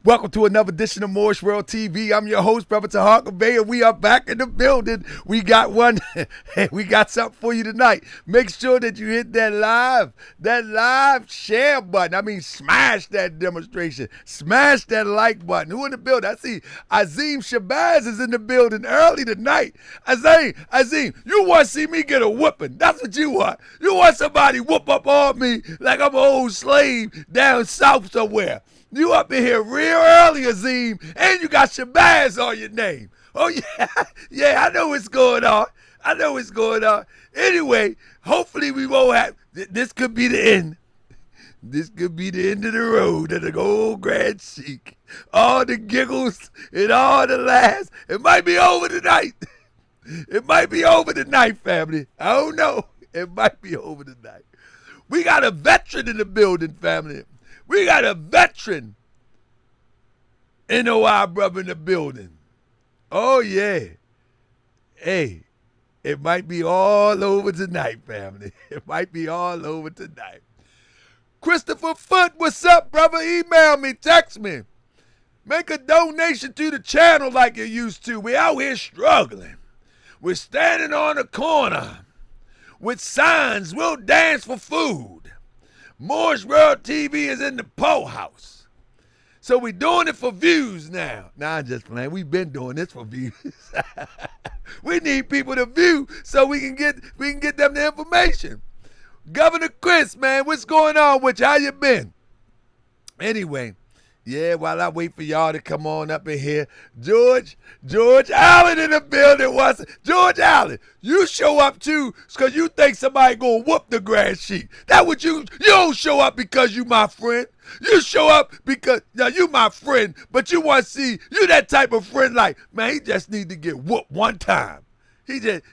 Welcome to another edition of Moorish World TV. I'm your host, Brother Elamin Bay, and we are back in the building. We got we got something for you tonight. Make sure that you hit that live share button. I mean, smash that demonstration. Smash that like button. Who in the building? I see Azim Shabazz is in the building early tonight. Azim, you want to see me get a whooping. That's what you want. You want somebody whoop up on me like I'm an old slave down south somewhere. You up in here real early, Azim, and you got Shabazz on your name. Oh, yeah. Yeah, I know what's going on. Anyway, hopefully we won't have, this could be the end. This could be the end of the road of the old Grand Sheik. All the giggles and all the laughs. It might be over tonight. It might be over tonight, family. I don't know. It might be over tonight. We got a veteran in the building, family. We got a veteran NOI brother in the building. Oh, yeah. Hey, it might be all over tonight, family. It might be all over tonight. Christopher Foot, what's up, brother? Email me, text me. Make a donation to the channel like you used to. We out here struggling. We're standing on the corner with signs. We'll dance for food. Moorish World TV is in the po house. So we doing it for views now. Nah, I'm just playing. We've been doing this for views. We need people to view so we can get them the information. Governor Chris, man, what's going on with you? How you been? Anyway, yeah, while I wait for y'all to come on up in here, George Allen in the building. George Allen, you show up too because you think somebody gonna whoop the Grand Sheik. That what you don't show up because you my friend. You show up because now you my friend, but you want to see you that type of friend like, man, he just need to get whooped one time. He just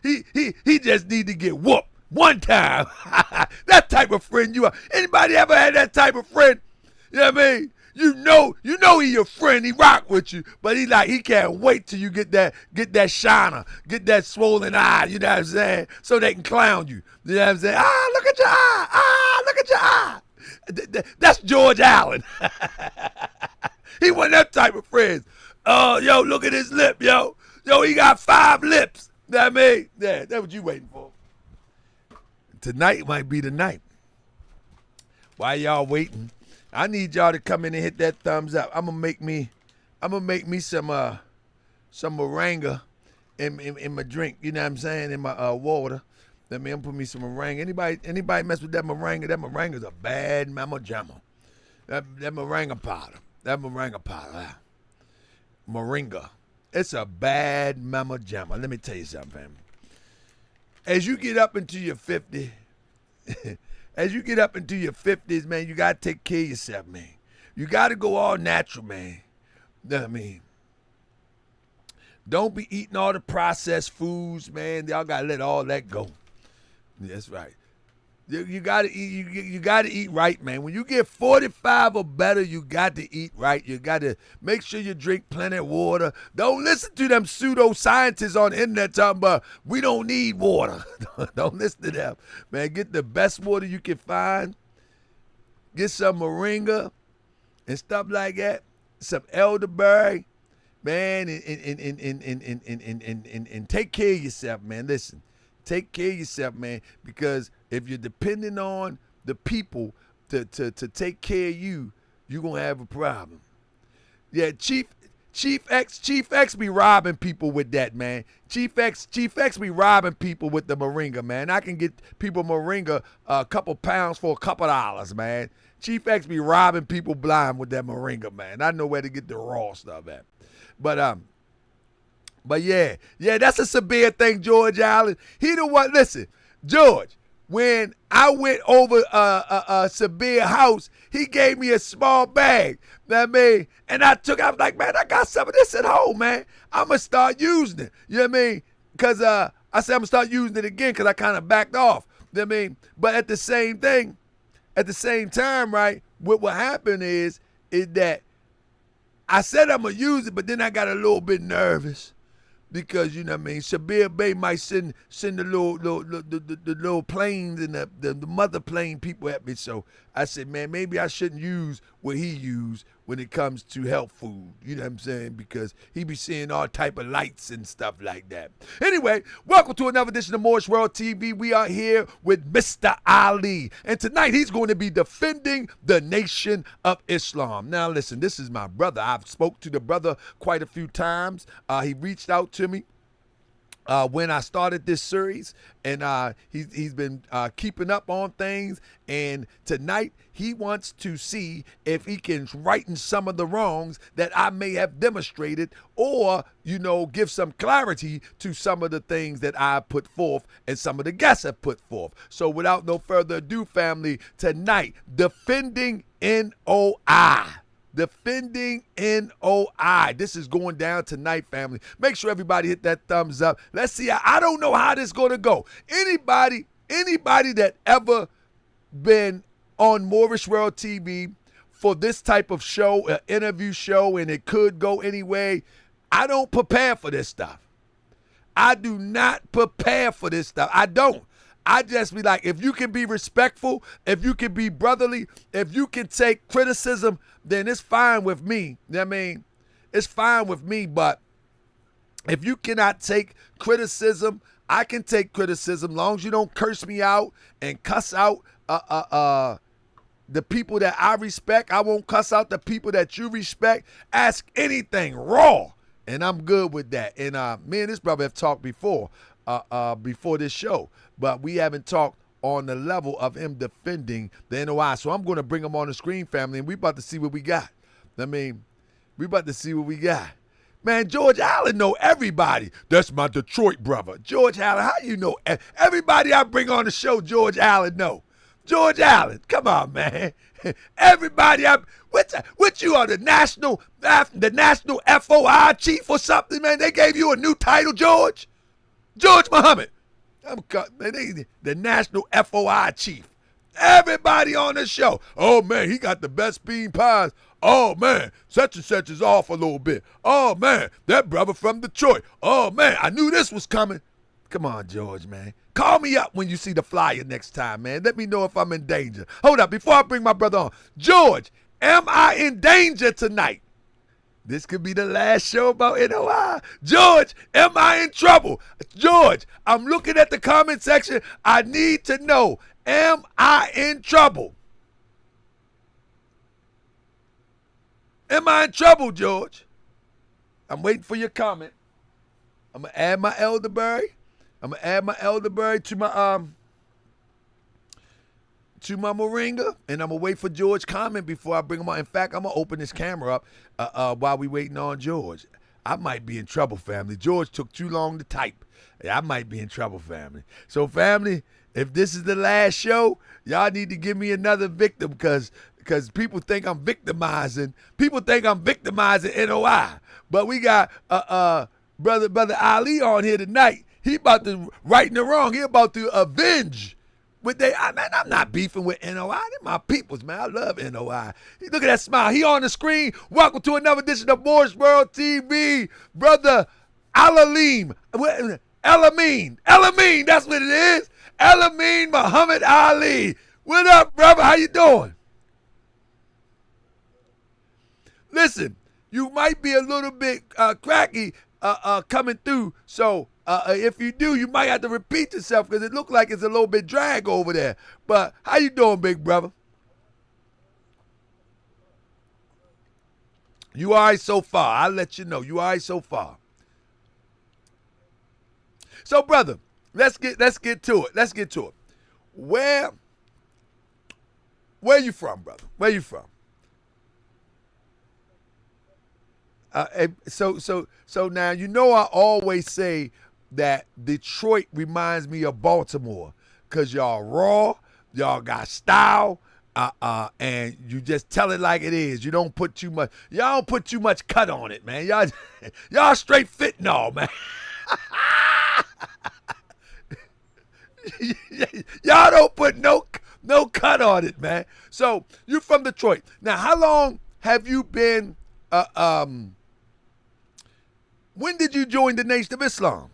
need to get whooped one time. That type of friend you are. Anybody ever had that type of friend? You know what I mean? You know he your friend, he rock with you, but he can't wait till you get that shiner, get that swollen eye, you know what I'm saying? So they can clown you. You know what I'm saying? Look at your eye. Look at your eye. That's George Allen. He wasn't that type of friend. Yo, look at his lip, yo. Yo, he got 5 lips. You know what I mean? Yeah, that's what you waiting for. Tonight might be the night. Why y'all waiting? I need y'all to come in and hit that thumbs up. I'm gonna make me some moringa in my drink. You know what I'm saying? In my water. Let me put me some moringa. Anybody mess with that moringa? That moringa's a bad mama jamma. That moringa powder. Moringa. It's a bad mama jamma. Let me tell you something, family. As you get up into your 50s. As you get up into your 50s, man, you got to take care of yourself, man. You got to go all natural, man. You know what I mean? Don't be eating all the processed foods, man. Y'all got to let all that go. That's right. You got to eat. You got to eat right, man. When you get 45 or better, you got to eat right. You got to make sure you drink plenty of water. Don't listen to them pseudoscientists on the internet talking about we don't need water. Don't listen to them, man. Get the best water you can find. Get some moringa and stuff like that. Some elderberry, man, and take care of yourself, man. Listen. Take care of yourself, man, because if you're depending on the people to take care of you, you're going to have a problem. Yeah, Chief X be robbing people with that, man. Chief X be robbing people with the moringa, man. I can get people moringa a couple pounds for a couple dollars, man. Chief X be robbing people blind with that moringa, man. I know where to get the raw stuff at. But yeah, that's a severe thing, George Allen. He the one, listen, George, when I went over a severe house, he gave me a small bag, you know what I mean? And I was like, man, I got some of this at home, man. I'm going to start using it, you know what I mean? Because I said I'm going to start using it again because I kind of backed off, you know what I mean? But at the same time, right, what happened is that I said I'm going to use it, but then I got a little bit nervous. Because, you know what I mean, Sabir Bay might send the little planes and the mother plane people at me. So I said, man, maybe I shouldn't use what he use when it comes to health food. You know what I'm saying? Because he be seeing all type of lights and stuff like that. Anyway, welcome to another edition of Moorish World TV. We are here with Mr. Ali. And tonight he's going to be defending the Nation of Islam. Now listen, this is my brother. I've spoke to the brother quite a few times. He reached out to me when I started this series, and he's been keeping up on things, and tonight he wants to see if he can righten some of the wrongs that I may have demonstrated, or, you know, give some clarity to some of the things that I put forth and some of the guests have put forth. So without no further ado, family, tonight, defending NOI. Defending NOI. This is going down tonight, family. Make sure everybody hit that thumbs up. Let's see. I don't know how this is going to go. Anybody that ever been on Moorish World TV for this type of show, an interview show, and it could go anyway, I don't prepare for this stuff. I do not prepare for this stuff. I don't. I just be like, if you can be respectful, if you can be brotherly, if you can take criticism, then it's fine with me. You know what I mean? It's fine with me, but if you cannot take criticism, I can take criticism as long as you don't curse me out and cuss out the people that I respect. I won't cuss out the people that you respect. Ask anything raw, and I'm good with that. And me and this brother have talked before this show, but we haven't talked on the level of him defending the NOI. So I'm going to bring him on the screen, family, and we about to see what we got. I mean, we about to see what we got. Man, George Allen know everybody. That's my Detroit brother. George Allen, how you know? Everybody I bring on the show, George Allen know. George Allen, come on, man. Everybody, what you are, the national FOI chief or something, man? They gave you a new title, George? George Muhammad. The national FOI chief. Everybody on the show. Oh, man, he got the best bean pies. Oh, man, such and such is off a little bit. Oh, man, that brother from Detroit. Oh, man, I knew this was coming. Come on, George, man. Call me up when you see the flyer next time, man. Let me know if I'm in danger. Hold up, before I bring my brother on. George, am I in danger tonight? This could be the last show about NOI. George, am I in trouble? George, I'm looking at the comment section. I need to know, am I in trouble? Am I in trouble, George? I'm waiting for your comment. I'm going to add my elderberry. I'm going to add my elderberry to my moringa, and I'm going to wait for George's comment before I bring him on. In fact, I'm going to open this camera up while we waiting on George. I might be in trouble, family. George took too long to type. I might be in trouble, family. So, family, if this is the last show, y'all need to give me another victim because people think I'm victimizing. People think I'm victimizing NOI. But we got Brother Ali on here tonight. He about to right the wrong. He about to avenge. I'm not beefing with NOI. They're my peoples, man. I love NOI. Look at that smile. He on the screen. Welcome to another edition of Moorish World TV. Brother Elamin. Elamin, that's what it is. Elamin Muhammad Ali. What up, brother? How you doing? Listen, you might be a little bit cracky coming through, so if you do, you might have to repeat yourself because it looked like it's a little bit drag over there. But how you doing, big brother? You all right so far? I'll let you know. You all right so far? So, brother, let's get to it. Let's get to it. Where you from, brother? Where you from? So now, you know, I always say that Detroit reminds me of Baltimore because y'all raw, y'all got style, and you just tell it like it is. You don't put too much. Y'all don't put too much cut on it, man. Y'all straight fentanyl, man. Y'all don't put no cut on it, man. So you from Detroit. Now, how long have you been? When did you join the Nation of Islam?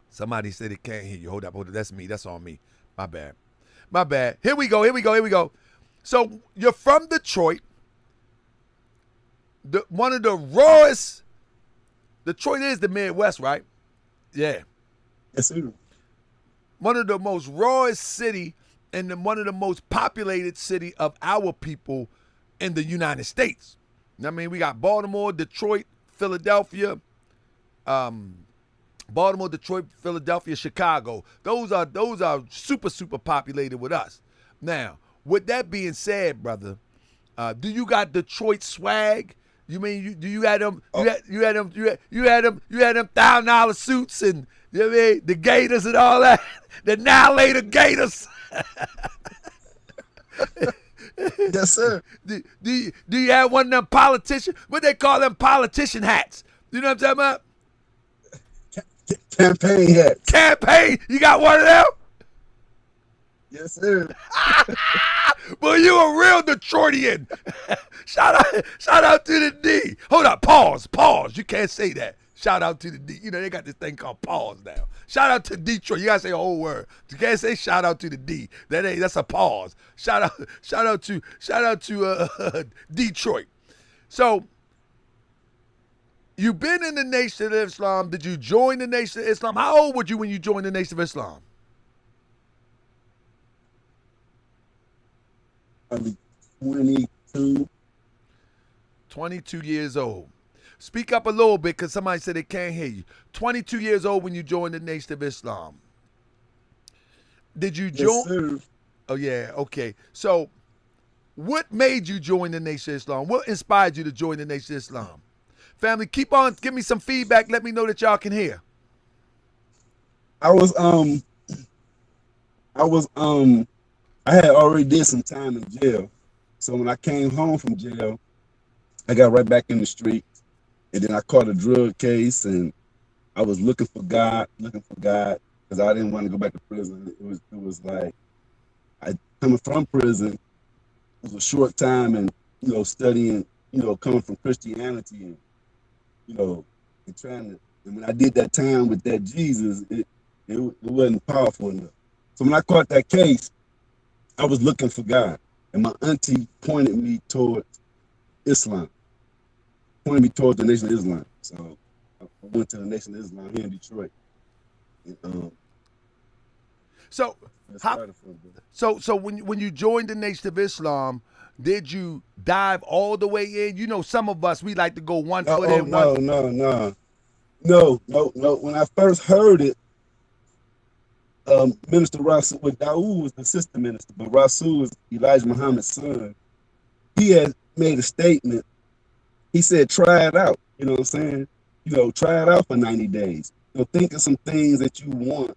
Somebody said it can't hear you. Hold up. That's me. That's on me. My bad. My bad. Here we go. So you're from Detroit. One of the rawest. Detroit is the Midwest, right? Yeah. Yes, sir. One of the most rawest city and one of the most populated city of our people in the United States. I mean, we got Baltimore, Detroit, Philadelphia, Chicago. Those are super populated with us. Now, with that being said, brother, do you got Detroit swag? You mean do you had them? You had them $1,000 suits and you know what I mean, the Gators and all that, the now later Gators. Yes, sir. Do you have one of them politician? What they call them politician hats? You know what I'm talking about? Campaign hats. Campaign. You got one of them? Yes, sir. Boy, you a real Detroitian. Shout out to the D. Hold up, pause. You can't say that. Shout out to the D. You know, they got this thing called pause now. Shout out to Detroit. You gotta say a whole word. You can't say shout out to the D. That's a pause. Shout out to Detroit. So you've been in the Nation of Islam. Did you join the Nation of Islam? How old were you when you joined the Nation of Islam? I mean, 22. 22 years old. Speak up a little bit because somebody said they can't hear you. 22 years old when you joined the Nation of Islam. Did you join? Yes, sir. Oh, yeah. Okay. So what made you join the Nation of Islam? What inspired you to join the Nation of Islam? Family, keep on. Give me some feedback. Let me know that y'all can hear. I had already did some time in jail. So when I came home from jail, I got right back in the street. And then I caught a drug case, and I was looking for God, because I didn't want to go back to prison. It was like, I coming from prison, it was a short time, and studying, coming from Christianity, and and when I did that time with that Jesus, it wasn't powerful enough. So when I caught that case, I was looking for God, and my auntie pointed me towards Islam. Pointed me towards the Nation of Islam. So I went to the Nation of Islam here in Detroit. And, so when you joined the Nation of Islam, did you dive all the way in? Some of us, we like to go one foot in. No. When I first heard it, Minister Rasul, Dawood was the assistant minister, but Rasul was Elijah Muhammad's son. He had made a statement. He said, try it out. You know what I'm saying? Try it out for 90 days. Think of some things that you want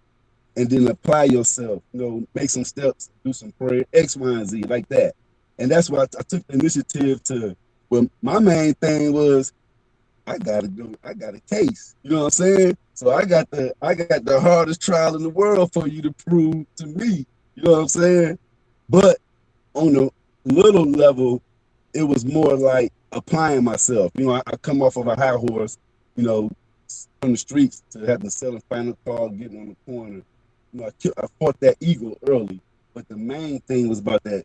and then apply yourself. Make some steps, do some prayer, X, Y, and Z, like that. And that's why I took the initiative to, well, my main thing was, I got a case. You know what I'm saying? So I got the hardest trial in the world for you to prove to me. You know what I'm saying? But on a little level, it was more like applying myself. I come off of a high horse, from the streets to having to sell a final call, getting on the corner. I fought that ego early, but the main thing was about that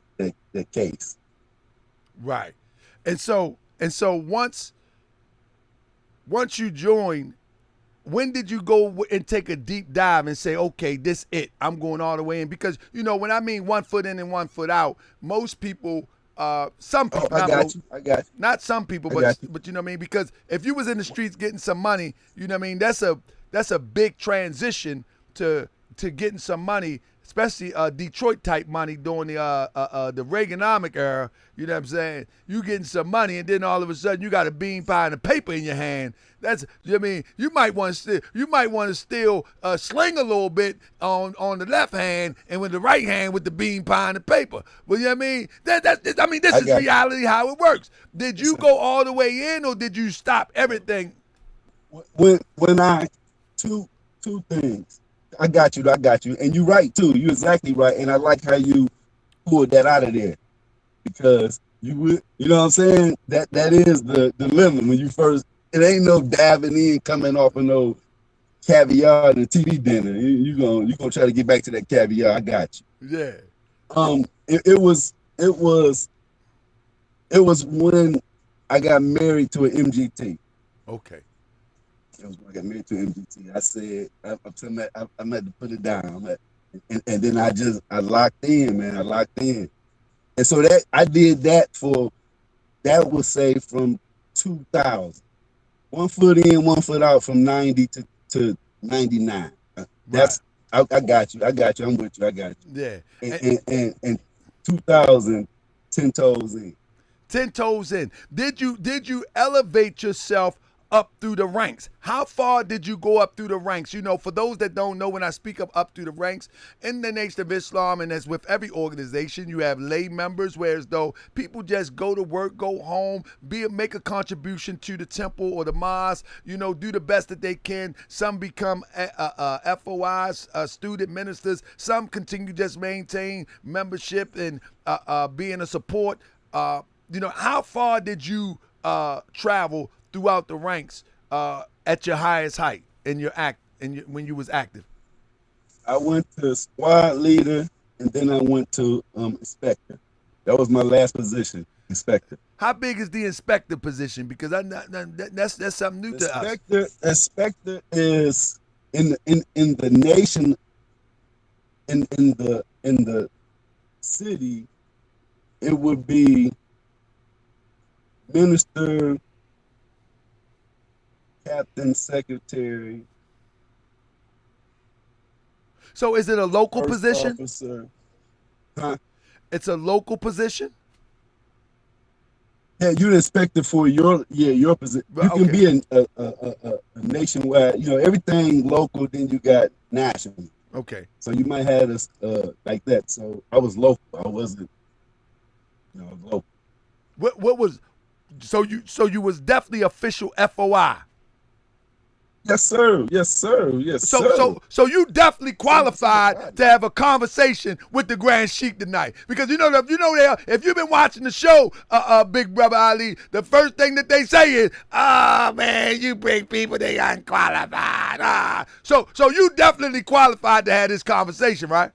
case. Right. And so once you joined, when did you go and take a deep dive and say, okay, this it, I'm going all the way in? Because, when I mean 1 foot in and 1 foot out, most people, some people, I got you. Not some people, but you know what I mean? Because if you was in the streets getting some money, you know what I mean? That's a big transition to getting some money, especially Detroit type money during the Reaganomic era. You know what I'm saying? You getting some money, and then all of a sudden you got a bean pie and a paper in your hand. That's, you know what I mean? You might want to still sling a little bit on the left hand, and with the right hand with the bean pie and the paper. Well, you know what I mean? This is reality how it works. Did you go all the way in, or did you stop everything? When I two things. I got you, and you're right too. You're exactly right, and I like how you pulled that out of there, because you know what I'm saying. That is the limit when you first. It ain't no diving in, coming off of no caviar and TV dinner. You gonna try to get back to that caviar. I got you. Yeah. It was when I got married to an MGT. Okay. It was when I got married to an MGT. I said, I'm had to put it down. And then I locked in, man. I locked in. And so that I did that that was say from 2000. 1 foot in, 1 foot out from 90 to 99. That's right. I got you. I'm with you. I got you. Yeah. And 2000, 10 toes in. 10 toes in. Did you elevate yourself up through the ranks? How far did you go up through the ranks? You know, for those that don't know, when I speak of up through the ranks, in the Nation of Islam, and as with every organization, you have lay members, whereas though people just go to work, go home, make a contribution to the temple or the mosque, you know, do the best that they can. Some become FOIs, student ministers. Some continue just maintain membership and being a support. You know, how far did you travel throughout the ranks at your highest height in when you was active? I went to squad leader, and then I went to inspector. That was my last position, inspector. How big is the inspector position? Because that's something new to us. Inspector is in the nation, in the city. It would be minister, captain, secretary. So is it a local position? Officer. Huh? It's a local position? Yeah, you're the inspector for your position. You can be a nationwide, you know, everything local, then you got national. Okay. So you might have this like that. So I was local. I wasn't, you know, local. What was so you was definitely official FOI. Yes, sir. Yes, sir. Yes, sir. So you definitely qualified to have a conversation with the Grand Sheik tonight, because if you've been watching the show, Big Brother Ali, the first thing that they say is, "Oh man, you bring people they unqualified." So you definitely qualified to have this conversation, right?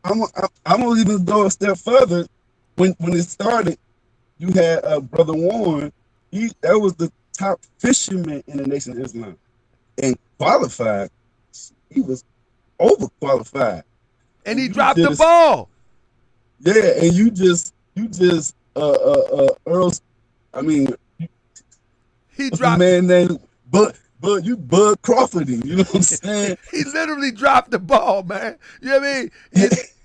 I'm gonna even go a step further. When it started, you had Brother Warren. That was the top fisherman in the Nation of Islam, and qualified. He was overqualified, and he dropped the ball. Yeah, and you just Earl. I mean, he dropped a man named Bud Crawford. You know what I'm saying? He literally dropped the ball, man. You know what I mean?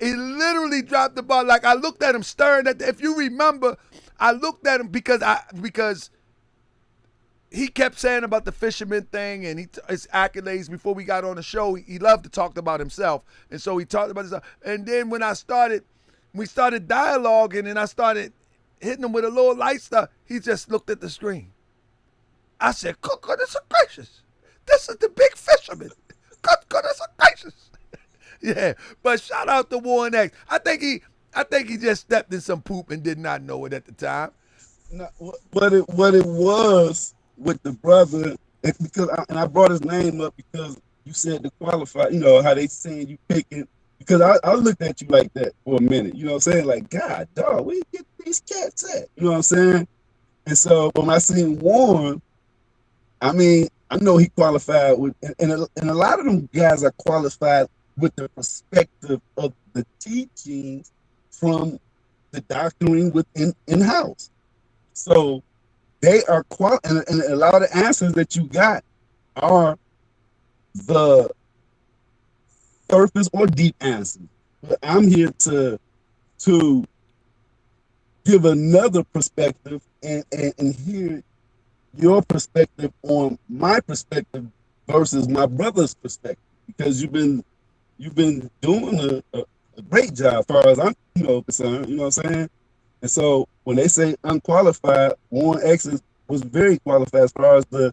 He literally dropped the ball. Like, I looked at him staring at if you remember, I looked at him because he kept saying about the fisherman thing and his accolades before we got on the show. He loved to talk about himself. And so he talked about himself. And then when we started dialoguing and I started hitting him with a little light stuff, he just looked at the screen. I said, goodness gracious, this is the big fisherman. Goodness gracious. Yeah, but shout out to Warren X. I think he just stepped in some poop and did not know it at the time. No, what it was with the brother, because I brought his name up because you said to qualify, you know, how they saying you picking, because I looked at you like that for a minute, you know what I'm saying? Like, God, dog, where you get these cats at? You know what I'm saying? And so when I seen Warren, I mean, I know he qualified with, and a lot of them guys are qualified with the perspective of the teachings from the doctrine within in-house. So they are and a lot of the answers that you got are the surface or deep answers. But I'm here to give another perspective and hear your perspective on my perspective versus my brother's perspective, because you've been doing a great job as far as I'm concerned, you know what I'm saying? And so when they say unqualified, Warren X was very qualified as far as the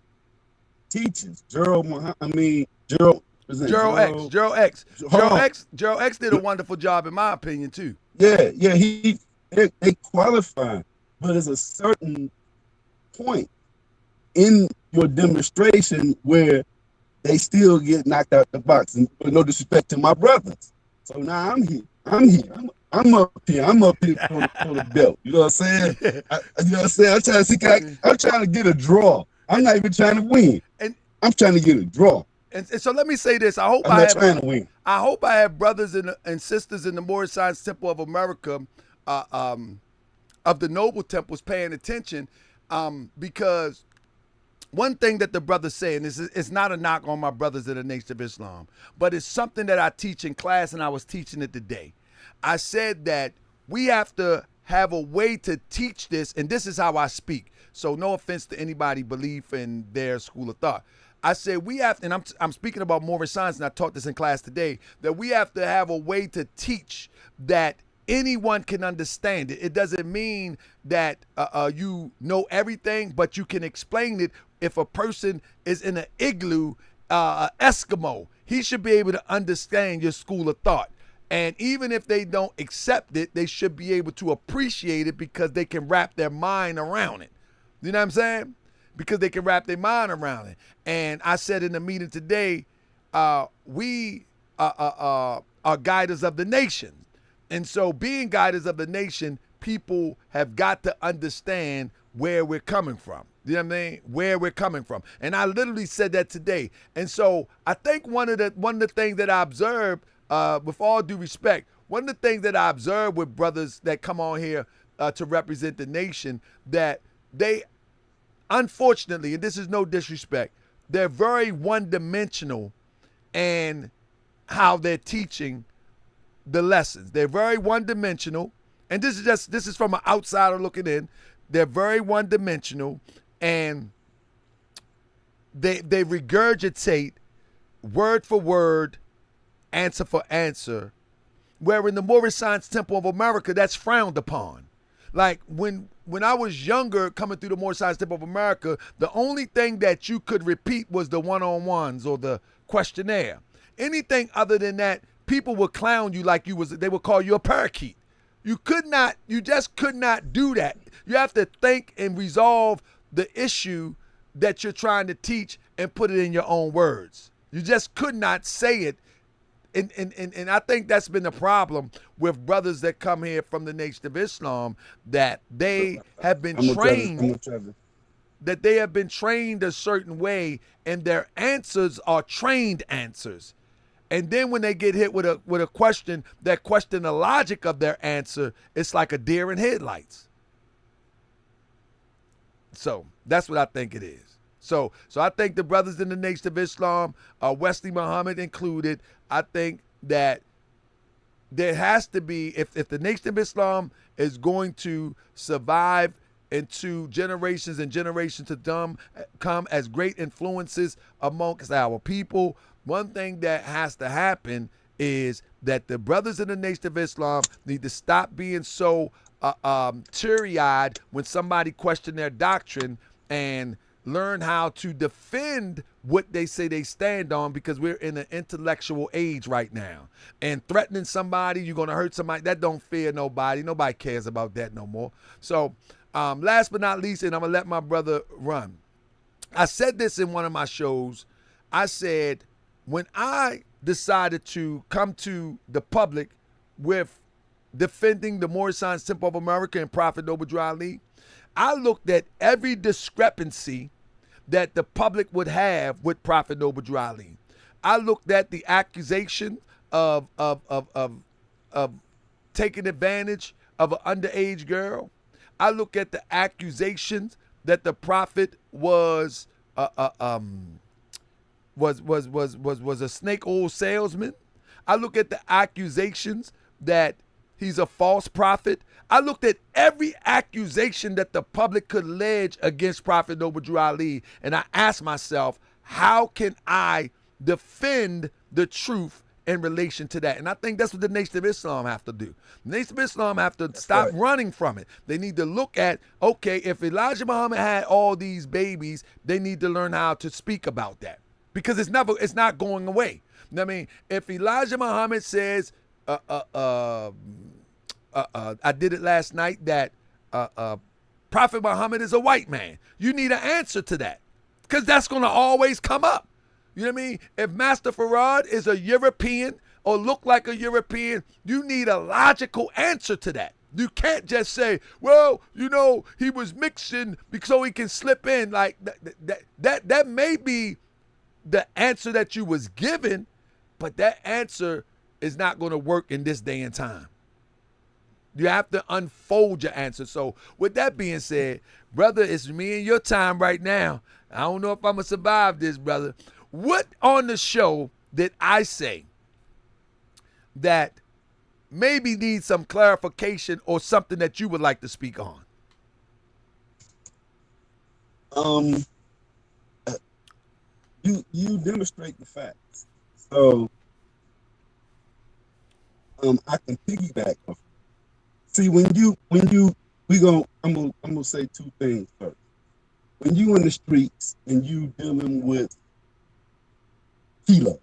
teachers. Gerald X did a wonderful job in my opinion too. Yeah, they qualified, but there's a certain point in your demonstration where they still get knocked out the box, and no disrespect to my brothers. So now I'm here. I'm here. I'm up here. I'm up here for the belt. You know what I'm saying? You know what I'm saying? I'm trying to see. I'm trying to get a draw. I'm not even trying to win. And I'm trying to get a draw. and so let me say this. I'm not trying to win. I hope I have brothers and sisters in the Moorish Science Temple of America, of the Noble Temples, paying attention, because one thing that the brother's saying is it's not a knock on my brothers in the Nation of Islam, but it's something that I teach in class, and I was teaching it today. I said that we have to have a way to teach this, and this is how I speak. So no offense to anybody believe in their school of thought. I said we have, and I'm speaking about Moorish science, and I taught this in class today, that we have to have a way to teach that anyone can understand it. It doesn't mean that you know everything, but you can explain it. If a person is in an igloo, Eskimo, he should be able to understand your school of thought. And even if they don't accept it, they should be able to appreciate it because they can wrap their mind around it. You know what I'm saying? Because they can wrap their mind around it. And I said in the meeting today, we are guiders of the nation. And so being guiders of the nation, people have got to understand where we're coming from. You know what I mean? Where we're coming from. And I literally said that today. And so I think one of the things that I observed, with all due respect, one of the things that I observed with brothers that come on here to represent the nation, that they, unfortunately, and this is no disrespect, they're very one-dimensional in how they're teaching the lessons. They're very one-dimensional, and this is from an outsider looking in. They're very one-dimensional, and they regurgitate word for word, answer for answer, where in the Moorish Science Temple of America, that's frowned upon. Like when I was younger, coming through the Moorish Science Temple of America, the only thing that you could repeat was the one-on-ones or the questionnaire. Anything other than that, people would clown you like they would call you a parakeet. You just could not do that. You have to think and resolve the issue that you're trying to teach and put it in your own words. You just could not say it. And I think that's been the problem with brothers that come here from the Nation of Islam, that they have been trained, that they have been trained a certain way, and their answers are trained answers. And then when they get hit with a question that question the logic of their answer, it's like a deer in headlights. So that's what I think it is. So I think the brothers in the Nation of Islam, Wesley Muhammad included, I think that there has to be, if the Nation of Islam is going to survive into generations and generations to come as great influences amongst our people, one thing that has to happen is that the brothers in the Nation of Islam need to stop being so teary-eyed when somebody questions their doctrine, and learn how to defend what they say they stand on, because we're in an intellectual age right now. And threatening somebody, you're going to hurt somebody, that don't fear nobody. Nobody cares about that no more. So last but not least, and I'm going to let my brother run. I said this in one of my shows. I said, when I decided to come to the public with defending the Moorish Science Temple of America and Prophet Noble Ali, I looked at every discrepancy that the public would have with Prophet Noble Ali. I looked at the accusation of taking advantage of an underage girl. I look at the accusations that the Prophet was a snake oil salesman. I look at the accusations that he's a false prophet. I looked at every accusation that the public could allege against Prophet Noble Ali, and I asked myself, how can I defend the truth in relation to that? And I think that's what the Nation of Islam have to do. The Nation of Islam have to stop running from it. They need to look at, okay, if Elijah Muhammad had all these babies, they need to learn how to speak about that, because it's not going away. You know what I mean? If Elijah Muhammad says, I did it last night, that Prophet Muhammad is a white man, you need an answer to that, because that's going to always come up. You know what I mean? If Master Farad is a European or look like a European, you need a logical answer to that. You can't just say, well, he was mixing so he can slip in. Like that may be the answer that you was given, but that answer is not going to work in this day and time. You have to unfold your answer. So with that being said, brother, it's me and your time right now. I don't know if I'm going to survive this, brother. What on the show did I say that maybe needs some clarification or something that you would like to speak on? You demonstrate the facts. So I can piggyback off. See, I'm gonna say two things first. When you in the streets and you dealing with kilo.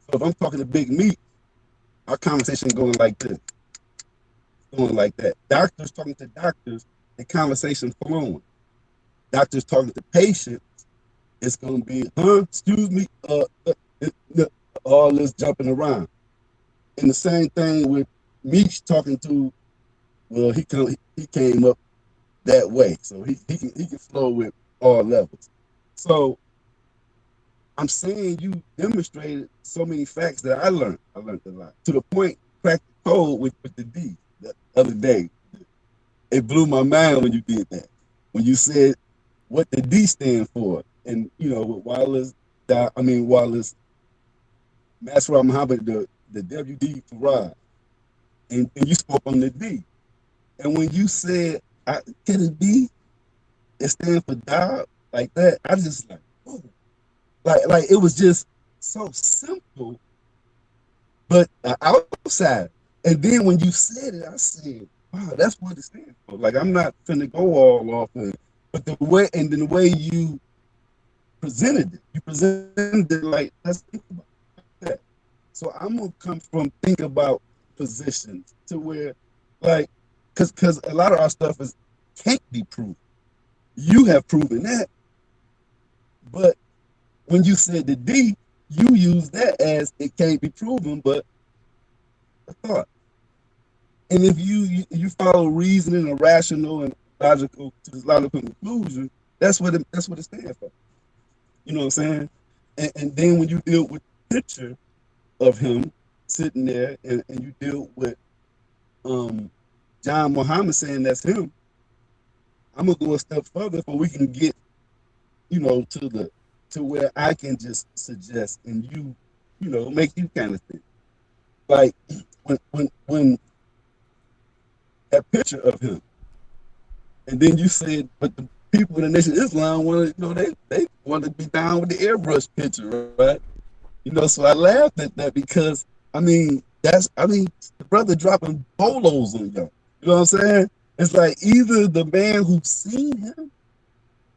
So if I'm talking to Big Meat, our conversation going like this, going like that. Doctors talking to doctors, the conversation flowing. Doctors talking to patients, it's gonna be, excuse me, all this jumping around. And the same thing with Meech talking to, well, he came up that way, so he can flow with all levels. So I'm saying you demonstrated so many facts that I learned a lot. To the point, cracked the code with the D the other day. It blew my mind when you did that. When you said what the D stand for, and with Wallace, Master Muhammad, the WD Farad, and you spoke on the D. And when you said, can it be? It stands for dog like that. I just like, oh, like it was just so simple, but outside. And then when you said it, I said, wow, that's what it stands for. Like, I'm not finna go all off of it, but the way you presented it like, let's think about that. So I'm gonna come from think about positions to where, like, because a lot of our stuff can't be proven. You have proven that, but when you said the D, you use that as it can't be proven, but a thought. And if you follow reasoning and rational and logical to this logical conclusion, that's what it stands for. You know what I'm saying? And then when you deal with the picture of him sitting there, and you deal with John Muhammad saying that's him, I'm gonna go a step further so we can get, to where I can just suggest and make you kind of think. Like when that picture of him, and then you said, but the people in the Nation of Islam want to, they want to be down with the airbrush picture, right? So I laughed at that because the brother dropping bolos on y'all. You know what I'm saying? It's like either the man who's seen him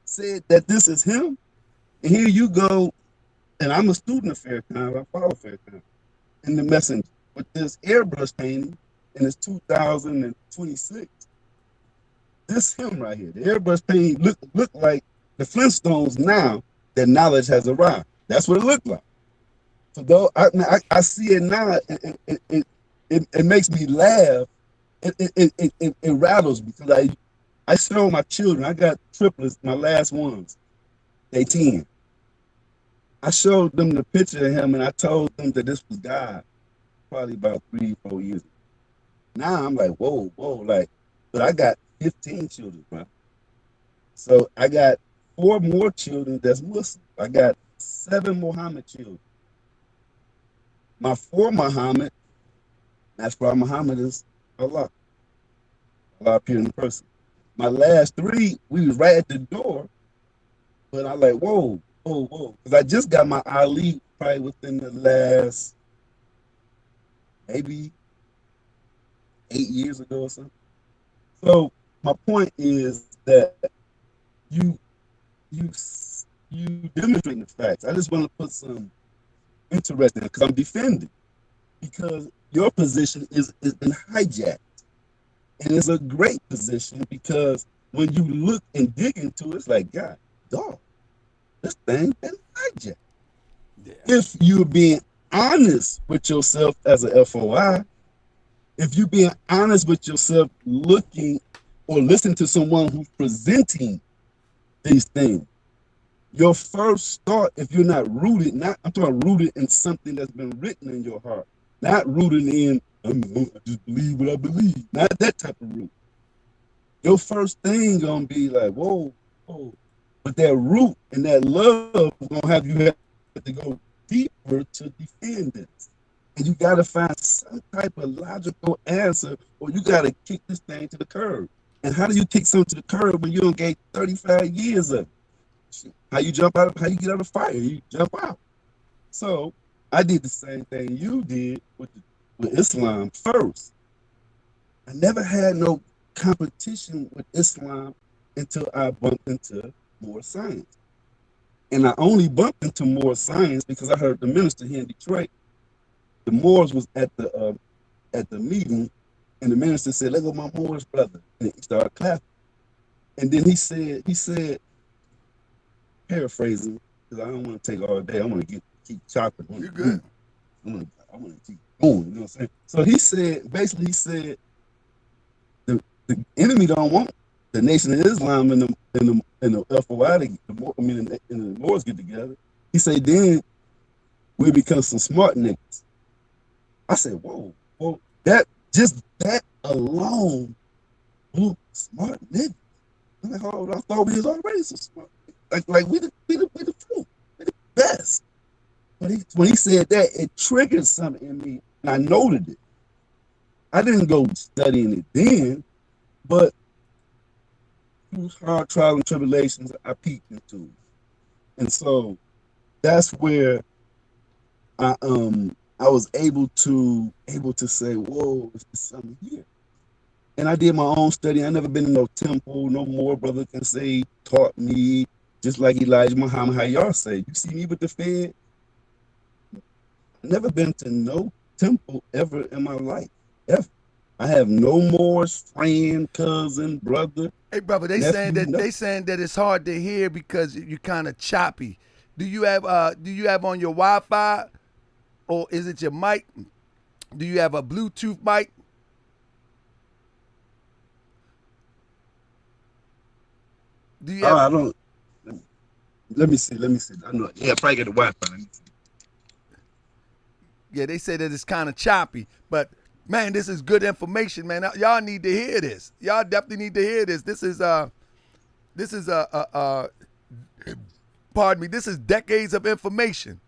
said that this is him, and here you go, and I'm a student of Farrakhan, I follow Farrakhan, in the Messenger with this airbrush painting, and it's 2026. This him right here. The airbrush painting look like the Flintstones now that knowledge has arrived. That's what it looked like. So though I see it now, it makes me laugh. It rattles me because I show my children. I got triplets, my last ones. They 10. I showed them the picture of him, and I told them that this was God, probably about 3-4 years ago. Now I'm like, whoa, like, but I got 15 children, bro. So I got 4 more children that's Muslim. I got 7 Muhammad children. My 4 Muhammad, that's why Muhammad is Allah. Allah appeared in person. My last 3, we was right at the door, but I like, whoa. Because I just got my Ali probably within the last maybe 8 years ago or something. So my point is that you demonstrating the facts. I just want to put some interest in it because I'm defending. Because your position is been hijacked. And it's a great position because when you look and dig into it, it's like, God, dog, this thing been hijacked. Yeah. If you're being honest with yourself as a FOI, if you being honest with yourself, looking or listening to someone who's presenting these things, your first thought, if you're not rooted, I'm talking rooted in something that's been written in your heart, not rooted in I just believe what I believe, not that type of root. Your first thing gonna be like, whoa, whoa. But that root and that love gonna have to go deeper to defend this. And you gotta find some type of logical answer, or you gotta kick this thing to the curb. And how do you kick something to the curb when you don't get 35 years of it? How you jump out? How you get out of fire? You jump out. So I did the same thing you did with Islam first. I never had no competition with Islam until I bumped into more science. And I only bumped into more science because I heard the minister here in Detroit. The Moors was at the meeting, and the minister said, "Let go, my Moorish brother." And he started clapping. And then he said, paraphrasing, because I don't want to take all day. I want to keep chopping. You're good. I want to keep going. You know what I'm saying? So he said, basically, the enemy don't want the Nation of Islam and the FOI, and the Moors get together. He said, then we become some smart niggas. I said, whoa, that alone, smart niggas. I'm like, oh, I thought we was already so smart. Like we the truth, we the best. But when he said that, it triggered something in me, and I noted it. I didn't go studying it then, but through hard trial and tribulations, I peeked into it. And so that's where I was able to say, whoa, there's something here. And I did my own study. I never been in no temple, no more brother can say, taught me, just like Elijah Muhammad, how y'all say. You see me with the Fed? Never been to no temple ever in my life, ever. I have no more friend, cousin, brother. Hey, brother, they saying that it's hard to hear because you're kind of choppy. Do you have on your Wi-Fi, or is it your mic? Do you have a Bluetooth mic? Do you have? I don't. Let me see. I know. Yeah, probably get the Wi-Fi. Yeah, they say that it's kind of choppy, but man, this is good information, man. Y'all need to hear this. Y'all definitely need to hear this. This is pardon me. This is decades of information.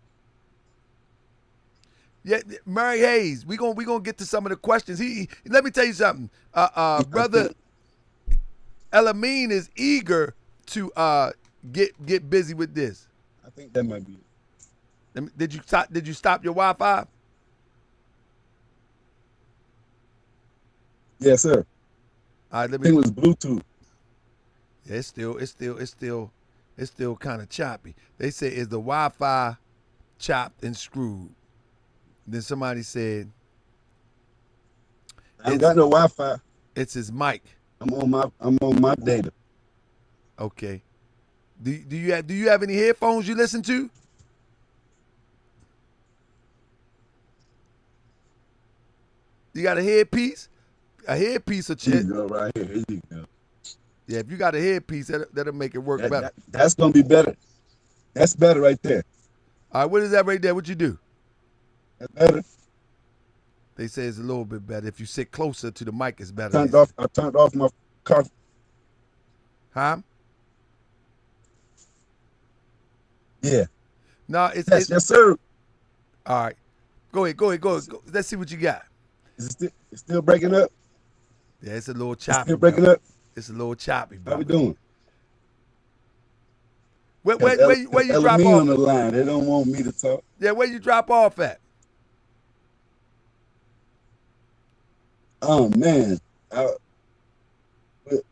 Yeah, Murray Hayes. We gonna get to some of the questions. Let me tell you something. Brother Elamin is eager to get busy with this. I think that might be it. Did you stop your Wi-Fi? Yes, sir. All right, I think it was Bluetooth. Yeah, it's still kind of choppy. They say, is the Wi-Fi chopped and screwed? Then somebody said, I ain't got no Wi-Fi. It's his mic. I'm on my data. Okay. Do you have any headphones you listen to? You got a headpiece? A headpiece or Here you go, right here. Here you go. Yeah, if you got a headpiece, that'll make it work better. That's gonna be better. That's better right there. All right, what is that right there? What you do? That's better. They say it's a little bit better. If you sit closer to the mic, it's better. I turned off my car. Huh? Yeah. No, yes, sir. All right. Go ahead. Let's see what you got. Is it still breaking up? Yeah, it's a little choppy. It's still breaking up? It's a little choppy, bro. How we doing? Where you drop off? on the line. They don't want me to talk. Yeah, where you drop off at? Oh man.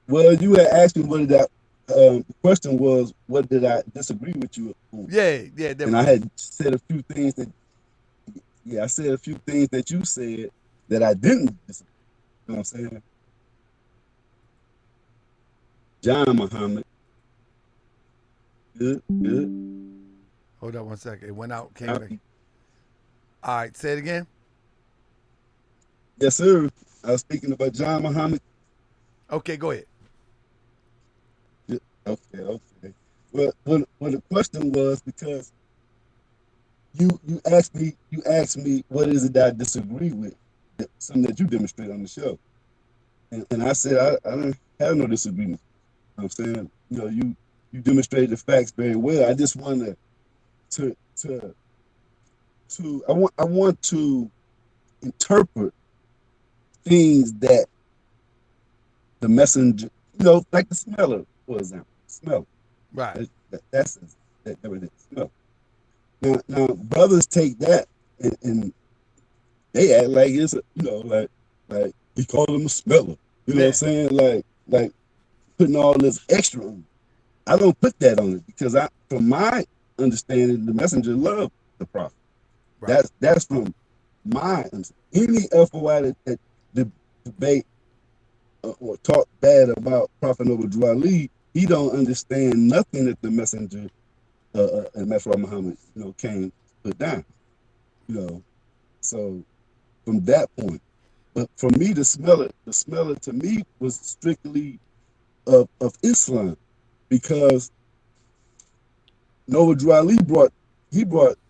Well, you had asked me what did I. The question was, what did I disagree with you on? Yeah. And I had said a few things that. Yeah, I said a few things that you said that I didn't disagree. You know what I'm saying? John Muhammad. Good. Hold on one second. It went out, came back. All right, say it again. Yes, sir. I was speaking about John Muhammad. Okay, go ahead. Okay, okay. Well, the question was because you asked me what is it that I disagree with, something that you demonstrate on the show, and I said I don't have no disagreement. You know what I'm saying, you demonstrated the facts very well. I just want to I want to interpret things that the messenger, like the smeller, for example, smell. Right. That's everything. Smell. Now, brothers take that and they act like it's like he called him a smeller. You know what I'm Yeah. saying? Like putting all this extra on it. I don't put that on it because from my understanding, the messenger loved the prophet. Right. That's from my understanding. Any FOI that debate or talk bad about Prophet Noble Ali, he don't understand nothing that the messenger and Messenger Muhammad, came put down. So from that point, but for me, the smeller to me was strictly of Islam, because Noble Ali brought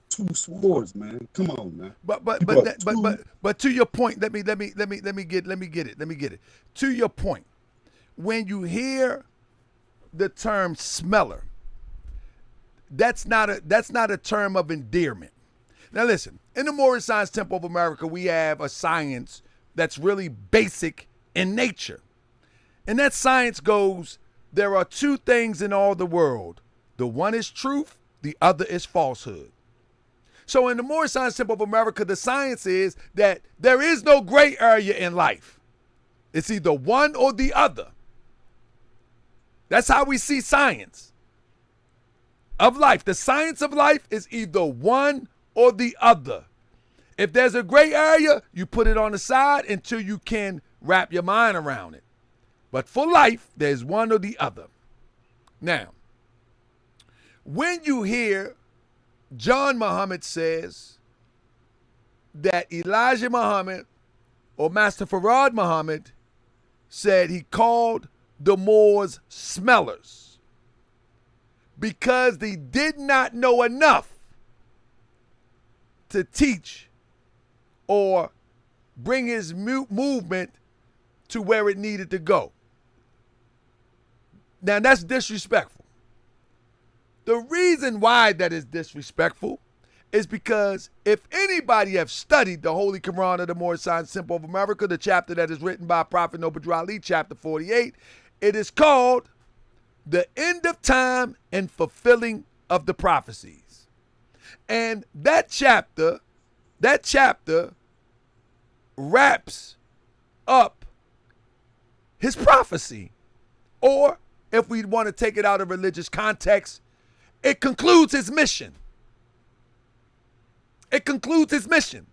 two swords, man. Come on, man. He brought two. But to your point, let me get it. To your point, when you hear the term smeller, that's not a term of endearment. Now listen, in the Moorish Science Temple of America, we have a science that's really basic in nature. And that science goes, there are two things in all the world. The one is truth, the other is falsehood. So in the Moorish Science Temple of America, the science is that there is no gray area in life. It's either one or the other. That's how we see science of life. The science of life is either one or the other. If there's a gray area, you put it on the side until you can wrap your mind around it. But for life, there's one or the other. Now, when you hear John Muhammad says that Elijah Muhammad or Master Farad Muhammad said he called the Moors smellers because they did not know enough to teach or bring his movement to where it needed to go. Now that's disrespectful. The reason why that is disrespectful is because if anybody have studied the Holy Quran of the Moorish Science Temple of America, the chapter that is written by Prophet Noble Ali, chapter 48, it is called The End of Time and Fulfilling of the Prophecies. And that chapter wraps up his prophecy. Or if we want to take it out of religious context, it concludes his mission. It concludes his mission.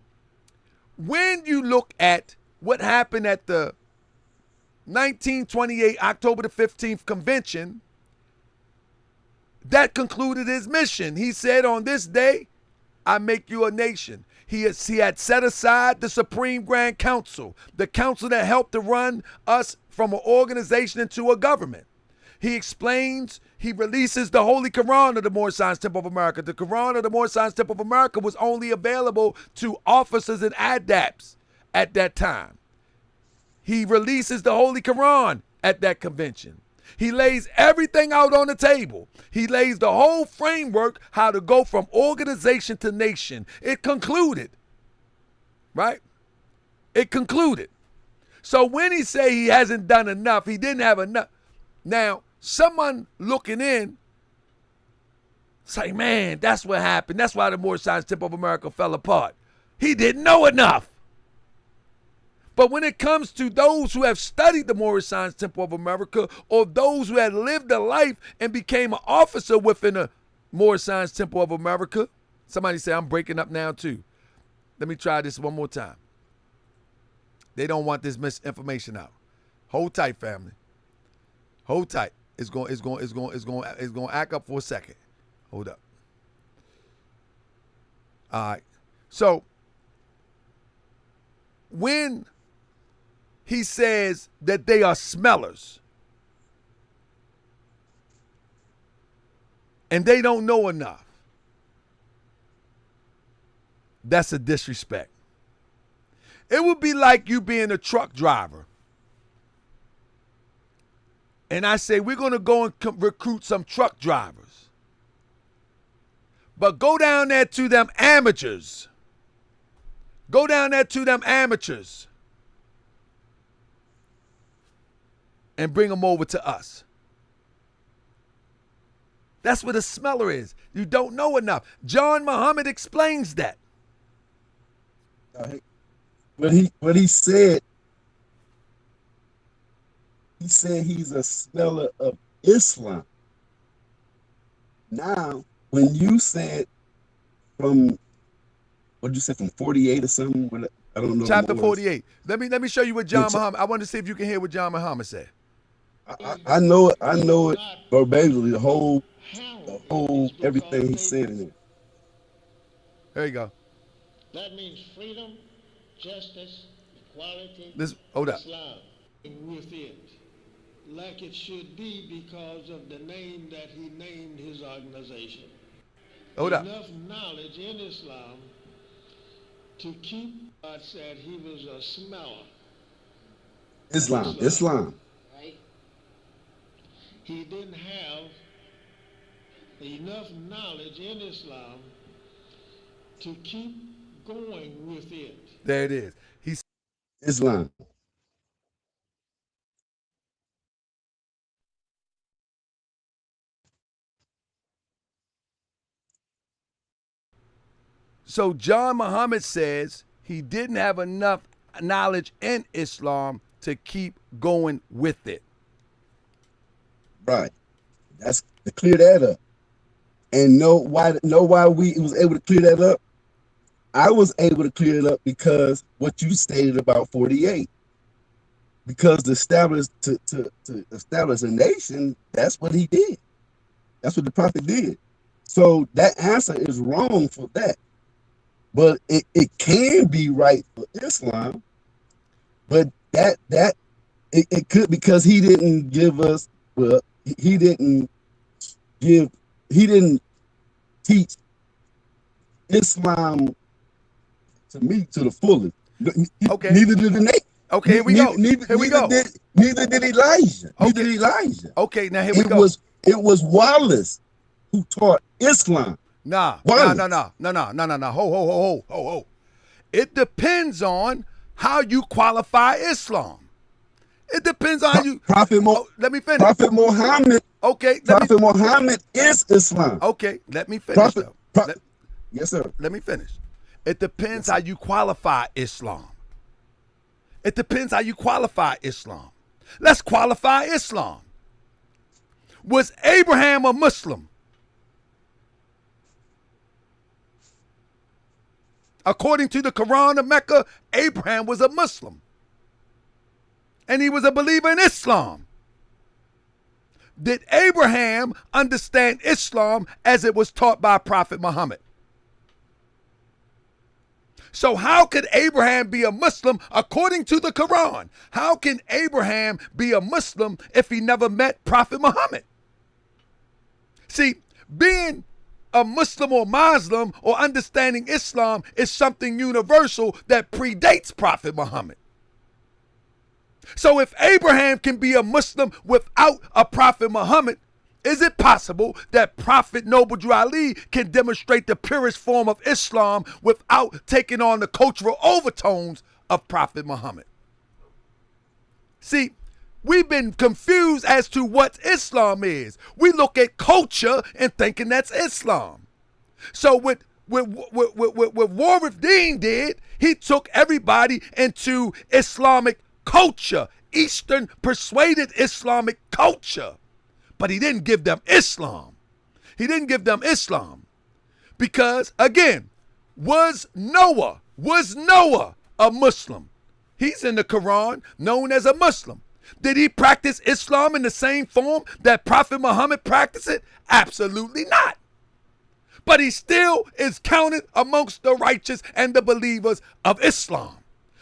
When you look at what happened at the 1928 October the 15th convention, that concluded his mission. He said, on this day, I make you a nation. He had set aside the Supreme Grand Council, the council that helped to run us from an organization into a government. He explains, he releases the Holy Quran of the Moorish Science Temple of America. The Quran of the Moorish Science Temple of America was only available to officers and adepts at that time. He releases the Holy Quran at that convention. He lays everything out on the table. He lays the whole framework how to go from organization to nation. It concluded, right? It concluded. So when he say he hasn't done enough, he didn't have enough. Now, someone looking in say, man, that's what happened. That's why the Moorish Science Temple of America fell apart. He didn't know enough. But when it comes to those who have studied the Moorish Science Temple of America, or those who had lived a life and became an officer within the Moorish Science Temple of America, somebody say, I'm breaking up now too. Let me try this one more time. They don't want this misinformation out. Hold tight, family. Hold tight. It's going to act up for a second. Hold up. All right. So when he says that they are smellers and they don't know enough, that's a disrespect. It would be like you being a truck driver and I say, we're going to go and recruit some truck drivers. But go down there to them amateurs. Go down there to them amateurs and bring them over to us. That's what a smeller is. You don't know enough. John Muhammad explains that. What he said he's a smeller of Islam. Now, when you said from, what did you say, from 48 or something? I don't know. Chapter 48. Let me show you what John Muhammad. I want to see if you can hear what John Muhammad said. I know it verbatimly. The whole everything he said in it. There you go. That means freedom, justice, equality, Hold up. Islam. With it, like it should be, because of the name that he named his organization. Hold up. Enough knowledge in Islam to keep, God said he was a smeller. Islam. Right? He didn't have enough knowledge in Islam to keep going with it. There it is. He's Islam. So John Muhammad says he didn't have enough knowledge in Islam to keep going with it. Right. That's to clear that up. And know why we was able to clear that up? I was able to clear it up because what you stated about 48. Because to establish a nation, that's what he did. That's what the prophet did. So that answer is wrong for that. But it can be right for Islam. But it could, because he didn't give us, well, he didn't teach Islam to me to the fullest. Okay. Neither did the nation. Okay, here we go. Neither did Elijah. Okay, now here we go. It was Wallace who taught Islam. No. Ho. It depends on how you qualify Islam. It depends on how you. Let me finish. Prophet Muhammad. Okay. Prophet Muhammad is Islam. Okay, let me finish. Yes, sir. Let me finish. It depends how you qualify Islam. It depends how you qualify Islam. Let's qualify Islam. Was Abraham a Muslim? According to the Quran of Mecca, Abraham was a Muslim. And he was a believer in Islam. Did Abraham understand Islam as it was taught by Prophet Muhammad? So how could Abraham be a Muslim according to the Quran? How can Abraham be a Muslim if he never met Prophet Muhammad? See, being a Muslim or Muslim or understanding Islam is something universal that predates Prophet Muhammad. So if Abraham can be a Muslim without a Prophet Muhammad, is it possible that Prophet Noble Ali can demonstrate the purest form of Islam without taking on the cultural overtones of Prophet Muhammad? See, we've been confused as to what Islam is. We look at culture and thinking that's Islam. So what Warith Deen did, he took everybody into Islamic culture, Eastern persuaded Islamic culture. But he didn't give them Islam. He didn't give them Islam. Because, again, was Noah a Muslim? He's in the Quran known as a Muslim. Did he practice Islam in the same form that Prophet Muhammad practiced it? Absolutely not. But he still is counted amongst the righteous and the believers of Islam.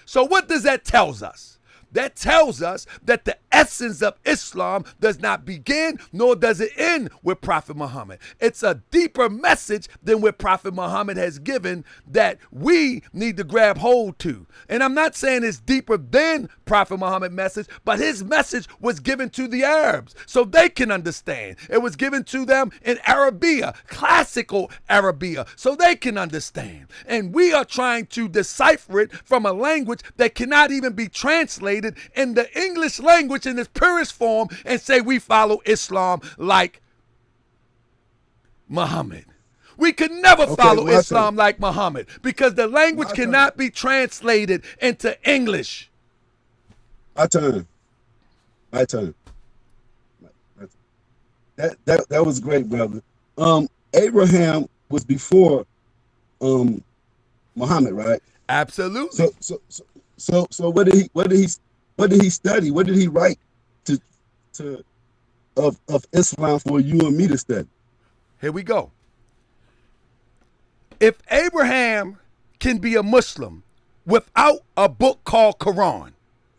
So what does that tells us? That tells us that the essence of Islam does not begin nor does it end with Prophet Muhammad. It's a deeper message than what Prophet Muhammad has given that we need to grab hold to. And I'm not saying it's deeper than Prophet Muhammad's message, but his message was given to the Arabs so they can understand. It was given to them in Arabia, classical Arabia, so they can understand. And we are trying to decipher it from a language that cannot even be translated in the English language in its purest form and say we follow Islam like Muhammad. We could never follow Islam like Muhammad because the language cannot be translated into English. My turn. That was great, brother. Abraham was before Muhammad, right? Absolutely. So what did he study? What did he write of Islam for you and me to study? Here we go. If Abraham can be a Muslim without a book called Quran.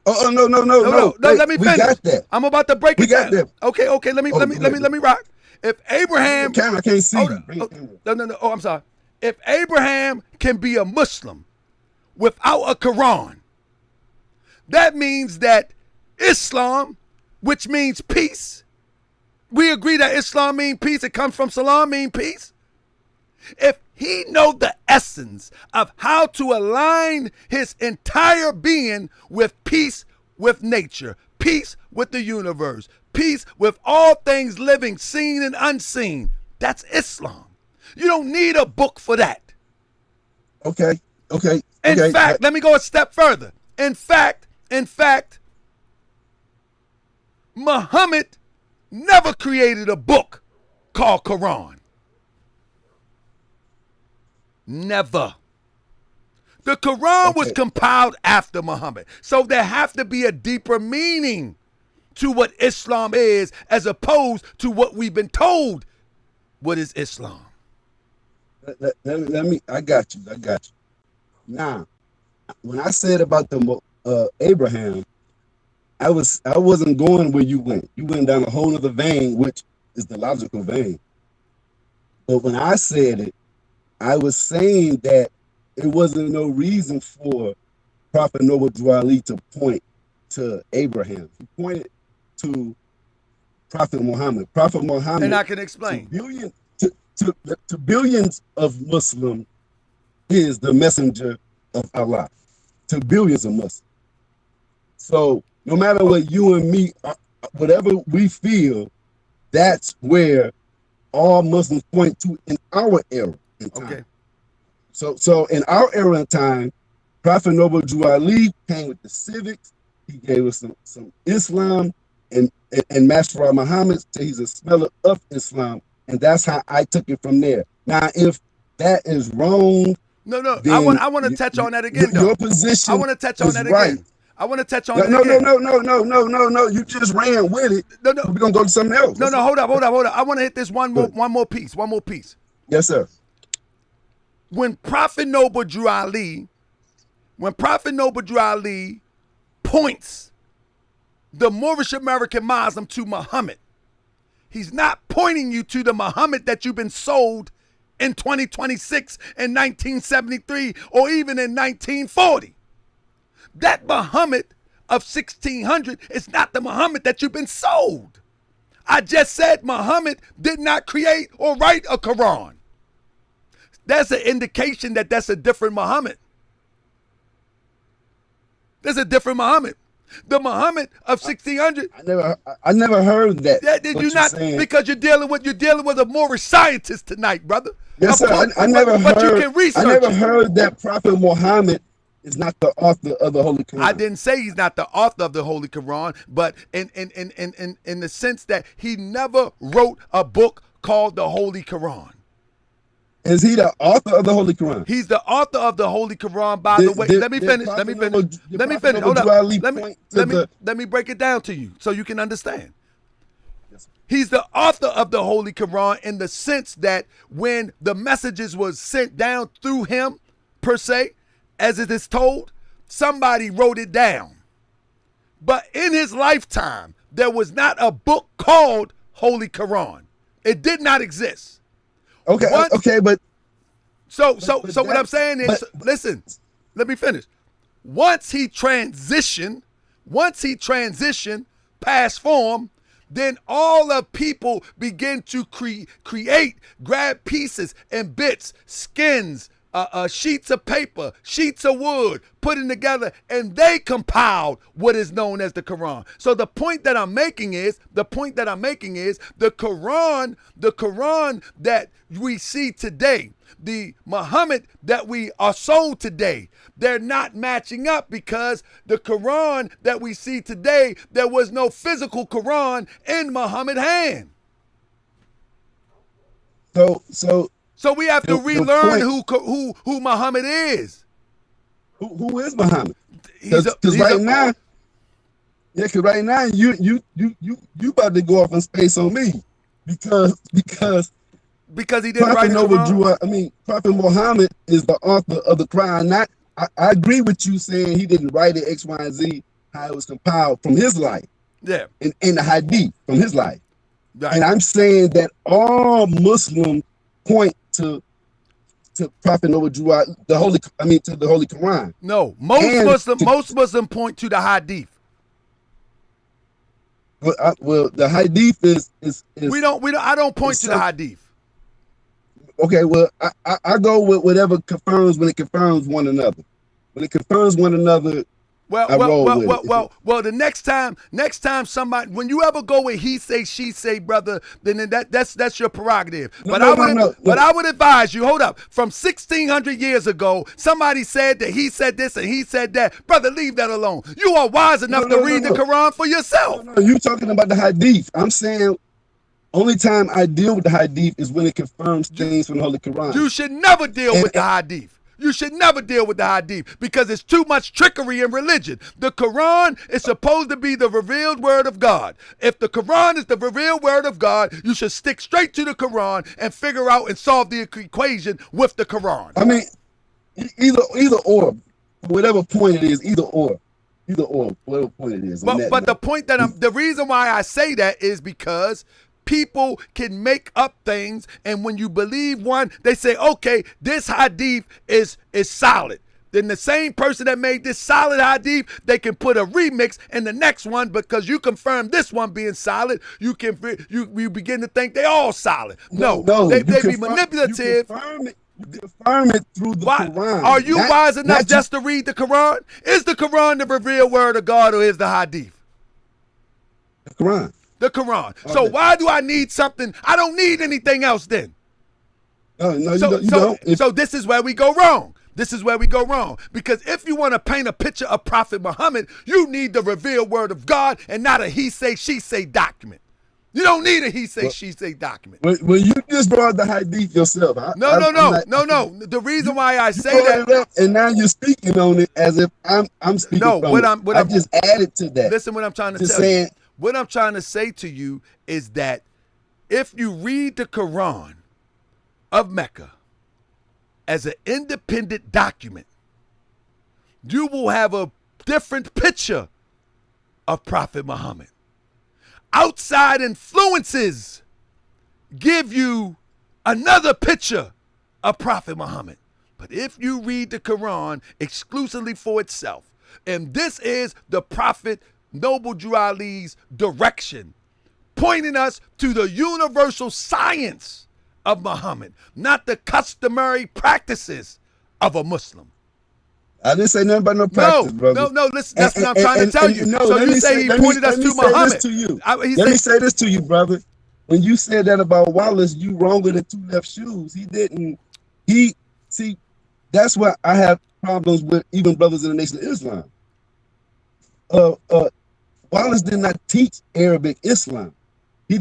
No. Let me finish. We got that. I'm about to break it down. That. Okay. Let me rock. If Abraham, I can't see you. No. Oh, I'm sorry. If Abraham can be a Muslim without a Quran, that means that Islam, which means peace, we agree that Islam means peace. It comes from Salam, mean peace. If he know the essence of how to align his entire being with peace with nature, peace with the universe, peace with all things living, seen and unseen, that's Islam. You don't need a book for that. Okay. In fact, let me go a step further. In fact, Muhammad never created a book called Quran. Never. The Quran was compiled after Muhammad. So there have to be a deeper meaning to what Islam is as opposed to what we've been told. What is Islam? I got you. Now, when I said about the Abraham, I wasn't going where you went. You went down a whole other vein, which is the logical vein. But when I said it, I was saying that it wasn't no reason for Prophet Noble Ali to point to Abraham. He pointed to Prophet Muhammad. Prophet Muhammad. And I can explain. To billions of Muslims is the messenger of Allah. To billions of Muslims. So no matter what you and me, whatever we feel, that's where all Muslims point to in our era in time. Okay. So in our era in time, Prophet Noble Ali came with the civics. He gave us some Islam, and Master Muhammad said he's a smeller of Islam, and that's how I took it from there. Now, if that is wrong, no, I want to touch on that again. Your position, I want to touch on that right. again. I want to touch on that again. No. You just ran with it. No. We're gonna go to something else. No. Hold up. I want to hit this one more piece. Yes, sir. When Prophet Noble Ali points the Moorish American Muslim to Muhammad, he's not pointing you to the Muhammad that you've been sold in 2026, in 1973, or even in 1940. That Muhammad of 1600 is not the Muhammad that you've been sold. I just said Muhammad did not create or write a Quran. That's an indication that that's a different Muhammad. There's a different Muhammad. The Muhammad of 1600. I never heard that. Did you not? Because you're dealing with a Moorish scientist tonight, brother. Yes, sir. I never heard. But you can research. I never heard that Prophet Muhammad is not the author of the Holy Quran. I didn't say he's not the author of the Holy Quran, but in the sense that he never wrote a book called the Holy Quran. Is he the author of the Holy Quran? He's the author of the Holy Quran. By the way, let me finish. Hold up. Let me break it down to you so you can understand. Yes, he's the author of the Holy Quran in the sense that when the messages was sent down through him, per se, as it is told, somebody wrote it down. But in his lifetime, there was not a book called Holy Quran. It did not exist. Okay, okay, but so what I'm saying is, listen, let me finish. Once he transitioned past form, then all the people begin to create, grab pieces and bits, skins, sheets of paper, sheets of wood, putting together, and they compiled what is known as the Quran. So the point that I'm making is the Quran that we see today, the Muhammad that we are sold today, they're not matching up, because the Quran that we see today, there was no physical Quran in Muhammad's hand. So we have to relearn who Muhammad is. Who is Muhammad? Because right now you about to go off in space on me, because he didn't write the Quran. Prophet Muhammad is the author of the Quran. I agree with you saying he didn't write it X, Y, and Z, how it was compiled from his life. Yeah. In the Hadith from his life. Right. And I'm saying that all Muslims point to Prophet Noble to the Holy Quran. No, most Muslims point to the Hadith. Well, the Hadith is I don't point to the Hadith. Okay, well, I go with whatever confirms when it confirms one another. When it confirms one another, well, the next time somebody, when you ever go with he say, she say, brother, then that's your prerogative. But I would advise you, hold up, from 1600 years ago, somebody said that he said this and he said that. Brother, leave that alone. You are wise enough to read the Quran for yourself. No, you talking about the Hadith. I'm saying only time I deal with the Hadith is when it confirms things from the Holy Quran. You should never deal with the Hadith. You should never deal with the Hadith, because it's too much trickery in religion. The Quran is supposed to be the revealed word of God. If the Quran is the revealed word of God, you should stick straight to the Quran and figure out and solve the equation with the Quran. I mean, either or, whatever point it is, either or, whatever point it is. But the point that the reason why I say that is because people can make up things, and when you believe one, they say, okay, this hadith is solid. Then the same person that made this solid hadith, they can put a remix in the next one, because you confirm this one being solid. You begin to think they all solid. No, they be manipulative. You confirm it through the Quran. Are you wise enough just to read the Quran? Is the Quran the revealed word of God, or is the hadith? The Quran. The Quran. So why do I need something? I don't need anything else then. No, you don't. So this is where we go wrong. Because if you want to paint a picture of Prophet Muhammad, you need the revealed word of God and not a he say, she say document. You don't need a he say, she say document. Well, you just brought the Hadith yourself. No. The reason why I say that, and now you're speaking on it as if I'm speaking. No, I just added to that. Listen, what I'm trying to tell you. What I'm trying to say to you is that if you read the Quran of Mecca as an independent document, you will have a different picture of Prophet Muhammad. Outside influences give you another picture of Prophet Muhammad. But if you read the Quran exclusively for itself, and this is the Prophet Noble Drew Ali's direction, pointing us to the universal science of Muhammad, not the customary practices of a Muslim. I didn't say nothing about no practice, brother. No, listen, that's what I'm trying to tell you. So you say he pointed us to Muhammad. Let me say this to you, brother. When you said that about Wallace, you wronger than two left shoes. See, that's why I have problems with even brothers in the Nation of Islam. Wallace did not teach Arabic Islam. He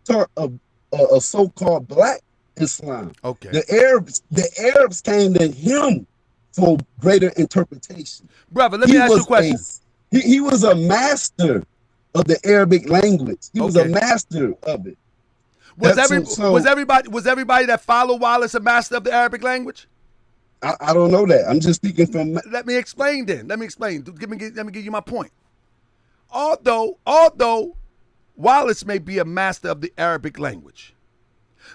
taught a so-called black Islam. Okay. The Arabs came to him for greater interpretation. Brother, let me ask you a question. He was a master of the Arabic language. He was a master of it. Was everybody that followed Wallace a master of the Arabic language? I don't know that. I'm just speaking from. Let me explain then. Let me explain. Let me give you my point. Although Wallace may be a master of the Arabic language,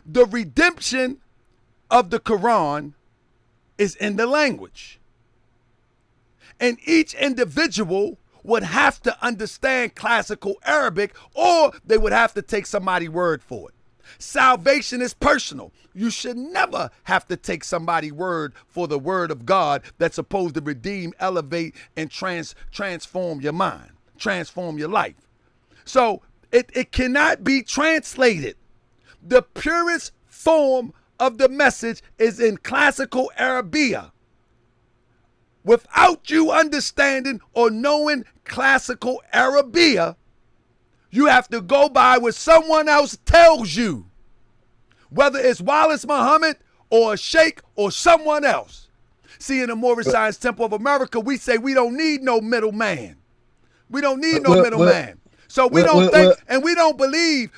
the redemption of the Quran is in the language. And each individual would have to understand classical Arabic, or they would have to take somebody's word for it. Salvation is personal. You should never have to take somebody's word for the word of God that's supposed to redeem, elevate, and transform your mind, transform your life. So it cannot be translated. The purest form of the message is in classical Arabia. Without you understanding or knowing classical Arabia, you have to go by what someone else tells you, whether it's Wallace Muhammad or a sheikh or someone else. See, in the Moorish Science Temple of America, we say we don't need no middleman. We don't need no middleman. So we don't think, and we don't believe,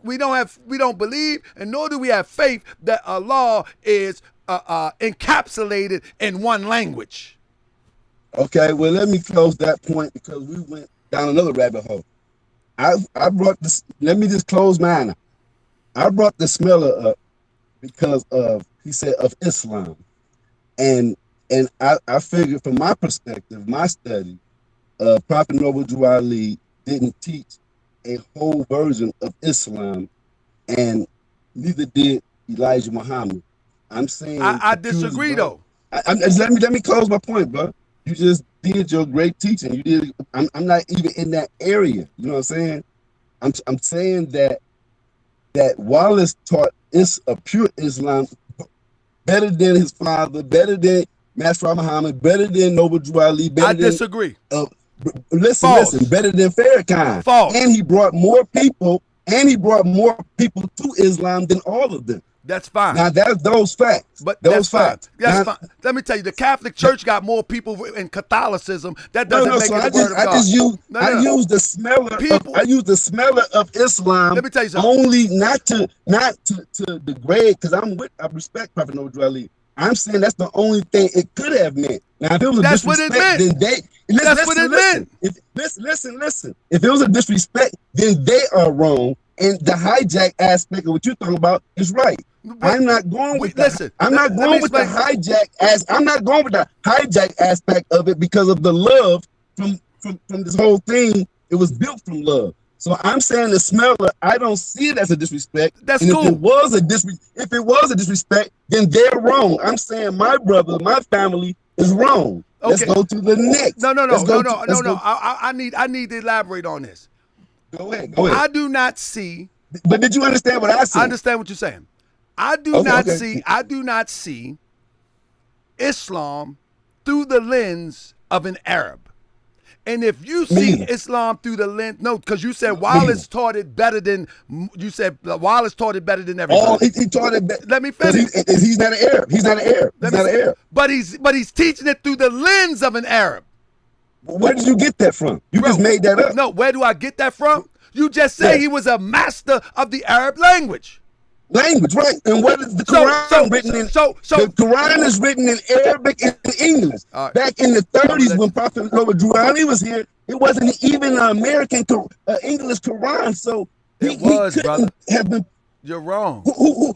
we don't believe, and nor do we have faith that Allah is encapsulated in one language. Okay, well, let me close that point because we went down another rabbit hole. I brought this. Let me just close mine. I brought the smeller up because of, he said, of Islam, and I figured from my perspective, my study, Prophet Noble Ali didn't teach a whole version of Islam, and neither did Elijah Muhammad. I'm saying I disagree though. Let me close my point, bro. You just did your great teaching. You did. I'm not even in that area. You know what I'm saying? I'm saying that Wallace taught a pure Islam better than his father, better than Master Muhammad, better than Noble Drew Ali. I disagree. Listen, better than Farrakhan. False. And he brought more people. To Islam than all of them. That's fine. Now that's those facts. But those facts. That's fine. Let me tell you, the Catholic Church got more people in Catholicism. That doesn't make it the word of God. I use the smeller. I use the smeller of Islam. Let me tell you something. Only not to degrade, because I respect Prophet Noble Ali. I'm saying that's the only thing it could have meant. Now, if it was a disrespect, then listen. If it was a disrespect, then they are wrong, and the hijack aspect of what you're talking about is right. I'm not going with that. I'm not going with the hijack aspect of it because of the love from this whole thing. It was built from love. So I'm saying the smeller, I don't see it as a disrespect. That's and cool. If it was a disrespect, then they're wrong. I'm saying my brother, my family is wrong. Okay. Let's go to the next. No. I need to elaborate on this. Go ahead. I do not see. But did you understand what I said? I understand what you're saying. I do not see Islam through the lens of an Arab. And if you see Islam through the lens, no, because you said Wallace taught it better than everybody. Oh, he taught it better. Let me finish. He's not an Arab. He's not an Arab. But he's teaching it through the lens of an Arab. Where did you get that from? You just made that up. No, where do I get that from? You just say he was a master of the Arab language. Language, right? And what is the Quran written in? The Quran is written in Arabic and English. Right. Back in the 30s, when Prophet Noble Drew Ali was here, it wasn't even an American English Quran. So he couldn't have been. You're wrong. Who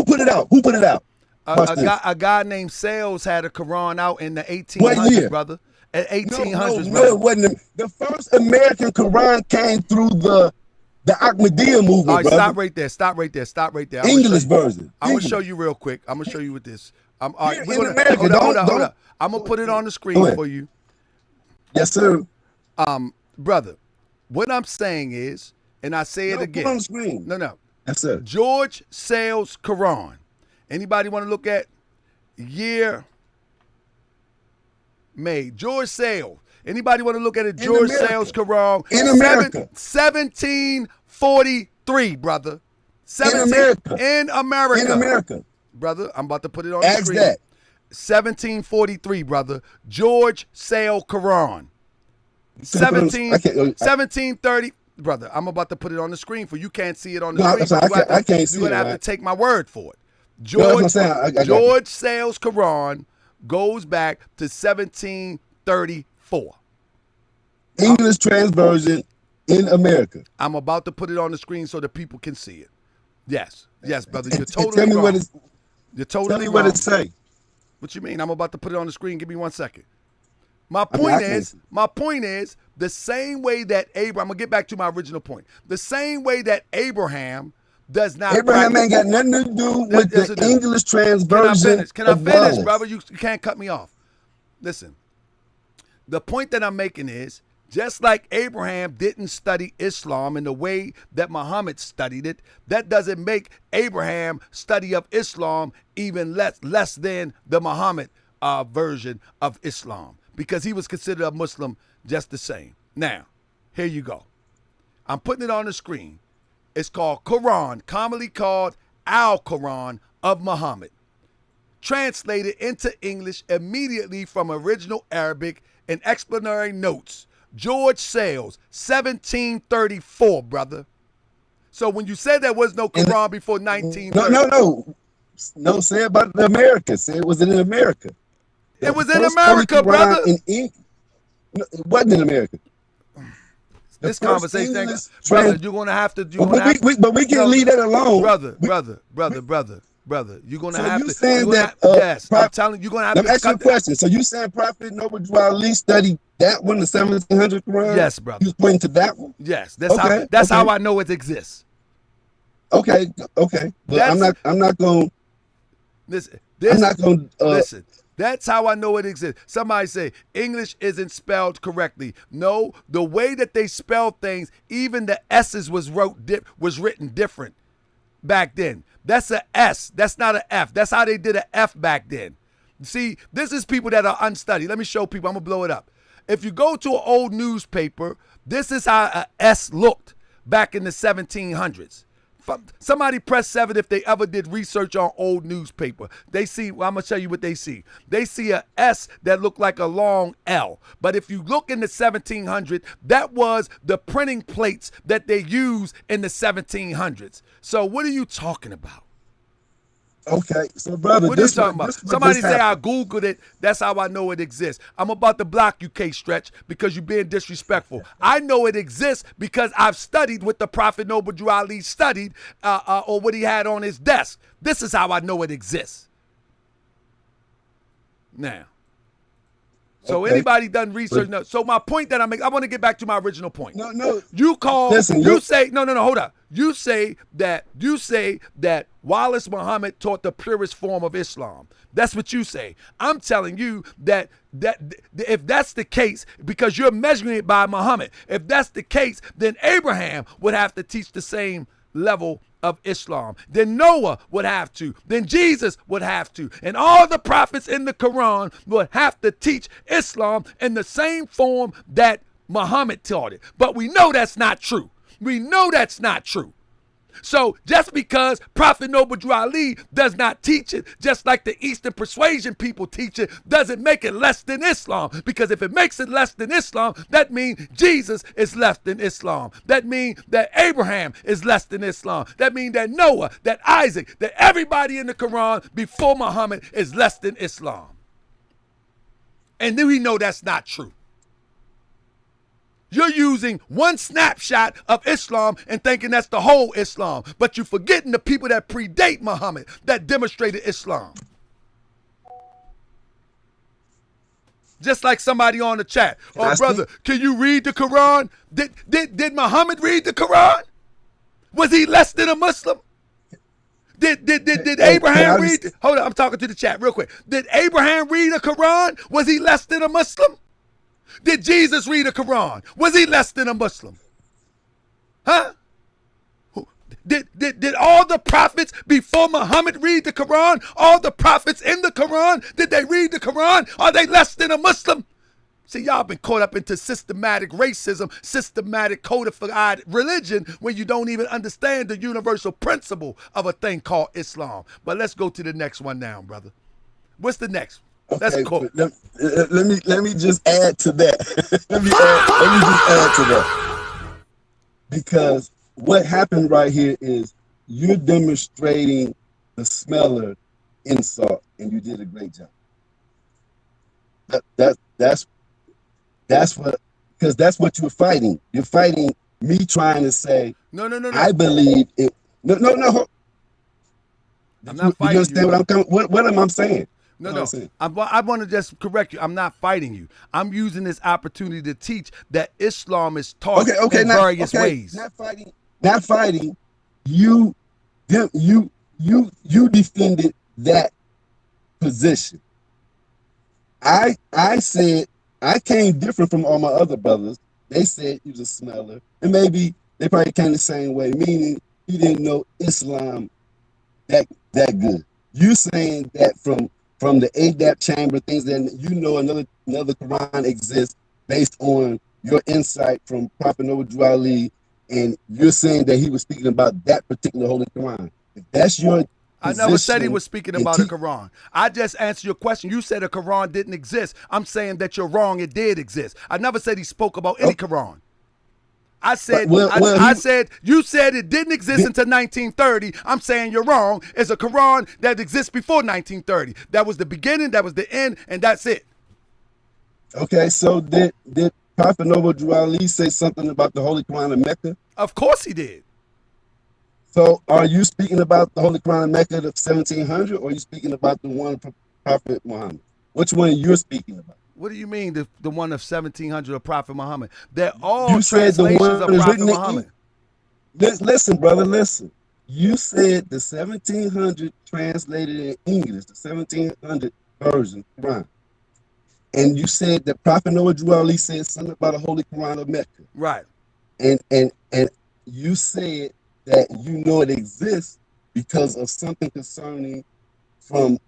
put it out? Who put it out? A guy named Sales had a Quran out in the 1800s, brother. At 1800s, no, it wasn't. The first American Quran came through the Ahmadiyya movement. All right, brother. Stop right there. English version. I'm gonna show you real quick. I'm gonna show you with this. All right, America, hold up. I'm gonna put it on the screen for you. Yes, sir. Brother, what I'm saying is, and I say it again. Put on the screen. No. Yes, sir. George Sale's Quran. Anybody want to look at year made? George Sale. Anybody want to look at it? George Sale's Quran. In America. 1743, brother. In America. Brother, I'm about to put it on the screen. That. 1743, brother. George Sale Quran. 1730. Brother, I'm about to put it on the screen for you. Can't see it on the screen. I can't see it. You're going to have to take my word for it. George, I'm saying. I got you. George Sale's Quran goes back to 1734. English transversion in America. I'm about to put it on the screen so that people can see it. Yes, brother. You're And totally tell me wrong. what it's. You're totally Tell me wrong. what it say. What you mean? I'm about to put it on the screen. Give me 1 second. My I point can't is, see. the same way that Abraham, I'm gonna get back to my original point. The same way that Abraham does not. Abraham ain't got nothing to do with Yes, the it do. English Can I transversion finish? Can I of finish, Wallace. brother? You can't cut me off. Listen, the point that I'm making is, just like Abraham didn't study Islam in the way that Muhammad studied it, that doesn't make Abraham's study of Islam even less than the Muhammad version of Islam, because he was considered a Muslim just the same. Now, here you go. I'm putting it on the screen. It's called Quran, commonly called Al-Quran of Muhammad. Translated into English immediately from original Arabic and explanatory notes. George Sales, 1734, brother. So when you said there was no Quran before 1930. No, say about the America. Say it was in America. It was in America, brother. No, it wasn't in America. This conversation, brother, you're gonna have to. But we can leave that alone, brother. You're gonna have to. Saying that, yes, I'm telling you, you're gonna have to. Let me ask you a question. So you saying Prophet Noble Ali studied that one, the 1700 Quran? Yes, brother. You pointing to that one? Yes, that's how I know it exists. Okay. But I'm not going. Listen, listen. That's how I know it exists. Somebody say English isn't spelled correctly. No, the way that they spell things, even the S's was written different back then. That's a S. That's not an F. That's how they did an F back then. See, this is people that are unstudied. Let me show people. I'm going to blow it up. If you go to an old newspaper, this is how a S looked back in the 1700s. Somebody press 7 if they ever did research on old newspaper. They see, well, I'm going to tell you what they see. They see a S that looked like a long L. But if you look in the 1700s, that was the printing plates that they used in the 1700s. So what are you talking about? Okay, so brother, what are you talking about? Somebody say I Googled it. That's how I know it exists. I'm about to block you, K-Stretch, because you're being disrespectful. I know it exists because I've studied what the Prophet Noble Ali studied or what he had on his desk. This is how I know it exists. Now. So anybody done research? No. So my point that I make, I want to get back to my original point. No. You call. Listen, you say no. Hold up. You say that Wallace Muhammad taught the purest form of Islam. That's what you say. I'm telling you that if that's the case, because you're measuring it by Muhammad, if that's the case, then Abraham would have to teach the same level of Islam. Then Noah would have to. Then Jesus would have to. And all the prophets in the Quran would have to teach Islam in the same form that Muhammad taught it. But we know that's not true. We know that's not true. So just because Prophet Noble Ali does not teach it, just like the Eastern persuasion people teach it, doesn't make it less than Islam. Because if it makes it less than Islam, that means Jesus is less than Islam. That means that Abraham is less than Islam. That means that Noah, that Isaac, that everybody in the Quran before Muhammad is less than Islam. And then we know that's not true. You're using one snapshot of Islam and thinking that's the whole Islam. But you're forgetting the people that predate Muhammad that demonstrated Islam. Just like somebody on the chat. Oh, brother, can you read the Quran? Did Muhammad read the Quran? Was he less than a Muslim? Did Abraham read? Hold on, I'm talking to the chat real quick. Did Abraham read the Quran? Was he less than a Muslim? Did Jesus read the Quran? Was he less than a Muslim? Huh? Did all the prophets before Muhammad read the Quran? All the prophets in the Quran, did they read the Quran? Are they less than a Muslim? See, y'all been caught up into systematic racism, systematic codified religion when you don't even understand the universal principle of a thing called Islam. But let's go to the next one now, brother. What's the next? Okay, that's cool. Let me just add to that. let me just add to that. Because what happened right here is you're demonstrating the smeller insult, and you did a great job. That's what, because that's what you're fighting. You're fighting me trying to say, No. I believe it. No. I'm not fighting you understand you, what I'm coming? What am I saying? No. I want to just correct you. I'm not fighting you. I'm using this opportunity to teach that Islam is taught in various ways. Not fighting. You defended that position. I said I came different from all my other brothers. They said he was a smeller, and maybe they probably came the same way, meaning he didn't know Islam that good. You saying that from the ADAP chamber, things that you know another Quran exists based on your insight from Prophet Noble Ali, and you're saying that he was speaking about that particular Holy Quran. If that's your I never said he was speaking about a Quran. I just answered your question. You said a Quran didn't exist. I'm saying that you're wrong. It did exist. I never said he spoke about any Quran. I said, I said, you said it didn't exist until 1930. I'm saying you're wrong. It's a Quran that exists before 1930. That was the beginning, that was the end, and that's it. Okay, so did Prophet Noble Ali say something about the Holy Quran of Mecca? Of course he did. So are you speaking about the Holy Quran of Mecca of 1700, or are you speaking about the one of Prophet Muhammad? Which one you're speaking about? What do you mean the one of 1700 of Prophet Muhammad? They're all translations of Prophet Muhammad. Listen, brother, listen. You said the 1700 translated in English, the 1700 version Quran. And you said that Prophet Noble Ali said something about a Holy Quran of Mecca. Right. And you said that you know it exists because of something concerning from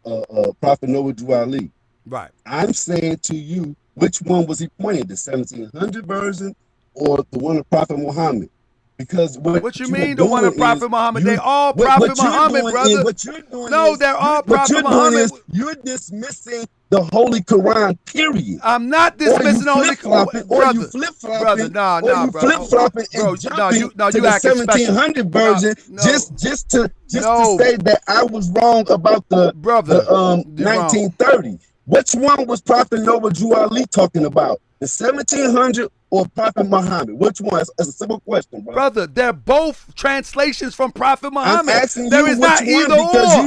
Prophet Noble Ali. Right. I'm saying to you, which one was he pointing? The 1700 version or the one of Prophet Muhammad? Because what you mean the one of Prophet Muhammad? They all Prophet Muhammad, brother. What you're doing no, they're all Prophet Muhammad. You're dismissing the Holy Quran, period. I'm not dismissing the Holy Quran, brother. You flip-flopping, brother. Flip-flopping and jumping to the 1700 version just to say that I was wrong about the 1930. Which one was Prophet Noble Ali talking about? The 1700 or Prophet Muhammad? Which one? It's a simple question, bro. Brother, they're both translations from Prophet Muhammad. I'm asking there you is which not one either because or. you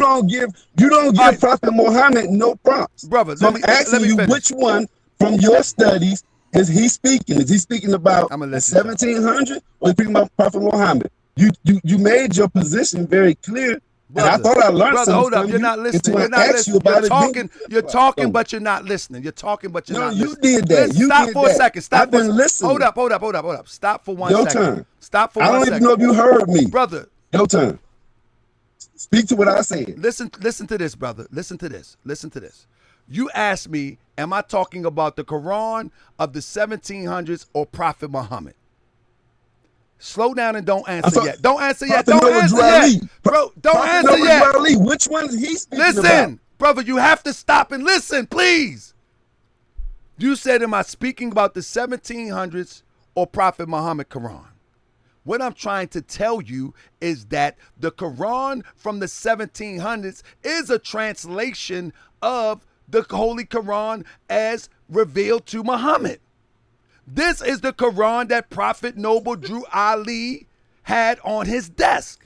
don't give Prophet Muhammad no props. Brother, so I'm asking you which one from your studies is he speaking? Is he speaking about the 1700 or is he speaking about Prophet Muhammad? You made your position very clear. Brother, and I thought I learned something. Hold up, you're not listening. You're not listening. You're talking, but you're not listening. You're talking, but you're not listening. No, you did that. Stop for a second. Stop. I've been listening. Hold up. Stop for 1 second. Your turn. Stop for 1 second. I don't even know if you heard me. Brother. Your turn. Speak to what I said. Listen to this, brother. Listen to this. You asked me, am I talking about the Quran of the 1700s or Prophet Muhammad? Slow down and don't answer yet. Don't answer yet. Don't answer yet. Bro, don't answer yet. Which one is he speaking about? Listen, brother, you have to stop and listen, please. You said, am I speaking about the 1700s or Prophet Muhammad Quran? What I'm trying to tell you is that the Quran from the 1700s is a translation of the Holy Quran as revealed to Muhammad. This is the Quran that Prophet Noble Drew Ali had on his desk.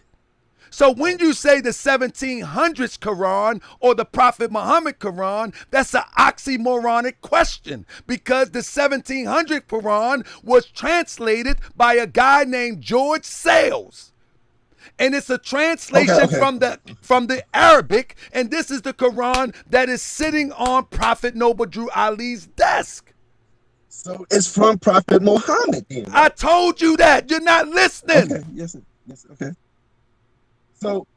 So when you say the 1700s Quran or the Prophet Muhammad Quran, that's an oxymoronic question because the 1700 Quran was translated by a guy named George Sales. And it's a translation from the Arabic, and this is the Quran that is sitting on Prophet Noble Drew Ali's desk. So it's from Prophet Muhammad then. Right? I told you that. You're not listening. Okay. Yes, okay. So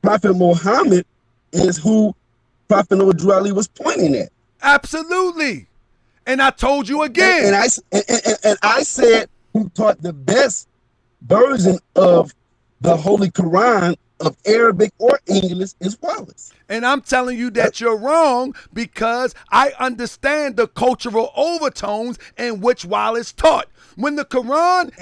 Prophet Muhammad is who Prophet Noble Ali was pointing at. Absolutely. And I told you again. And I said who taught the best version of the Holy Quran of Arabic or English is Wallace. And I'm telling you that you're wrong because I understand the cultural overtones in which Wallace taught. When the Quran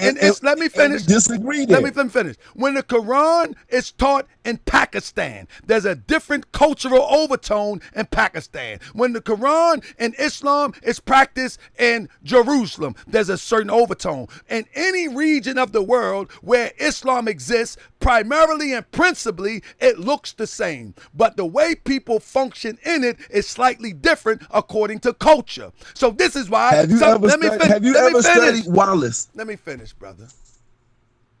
let me finish. Disagree there. Let me finish. When the Quran is taught in Pakistan, there's a different cultural overtone in Pakistan. When the Quran and Islam is practiced in Jerusalem, there's a certain overtone. In any region of the world where Islam exists, primarily and principally, it looks the same. But the way people function in it is slightly different according to culture. So this is why. Have you ever studied Wallace? Let me finish, brother.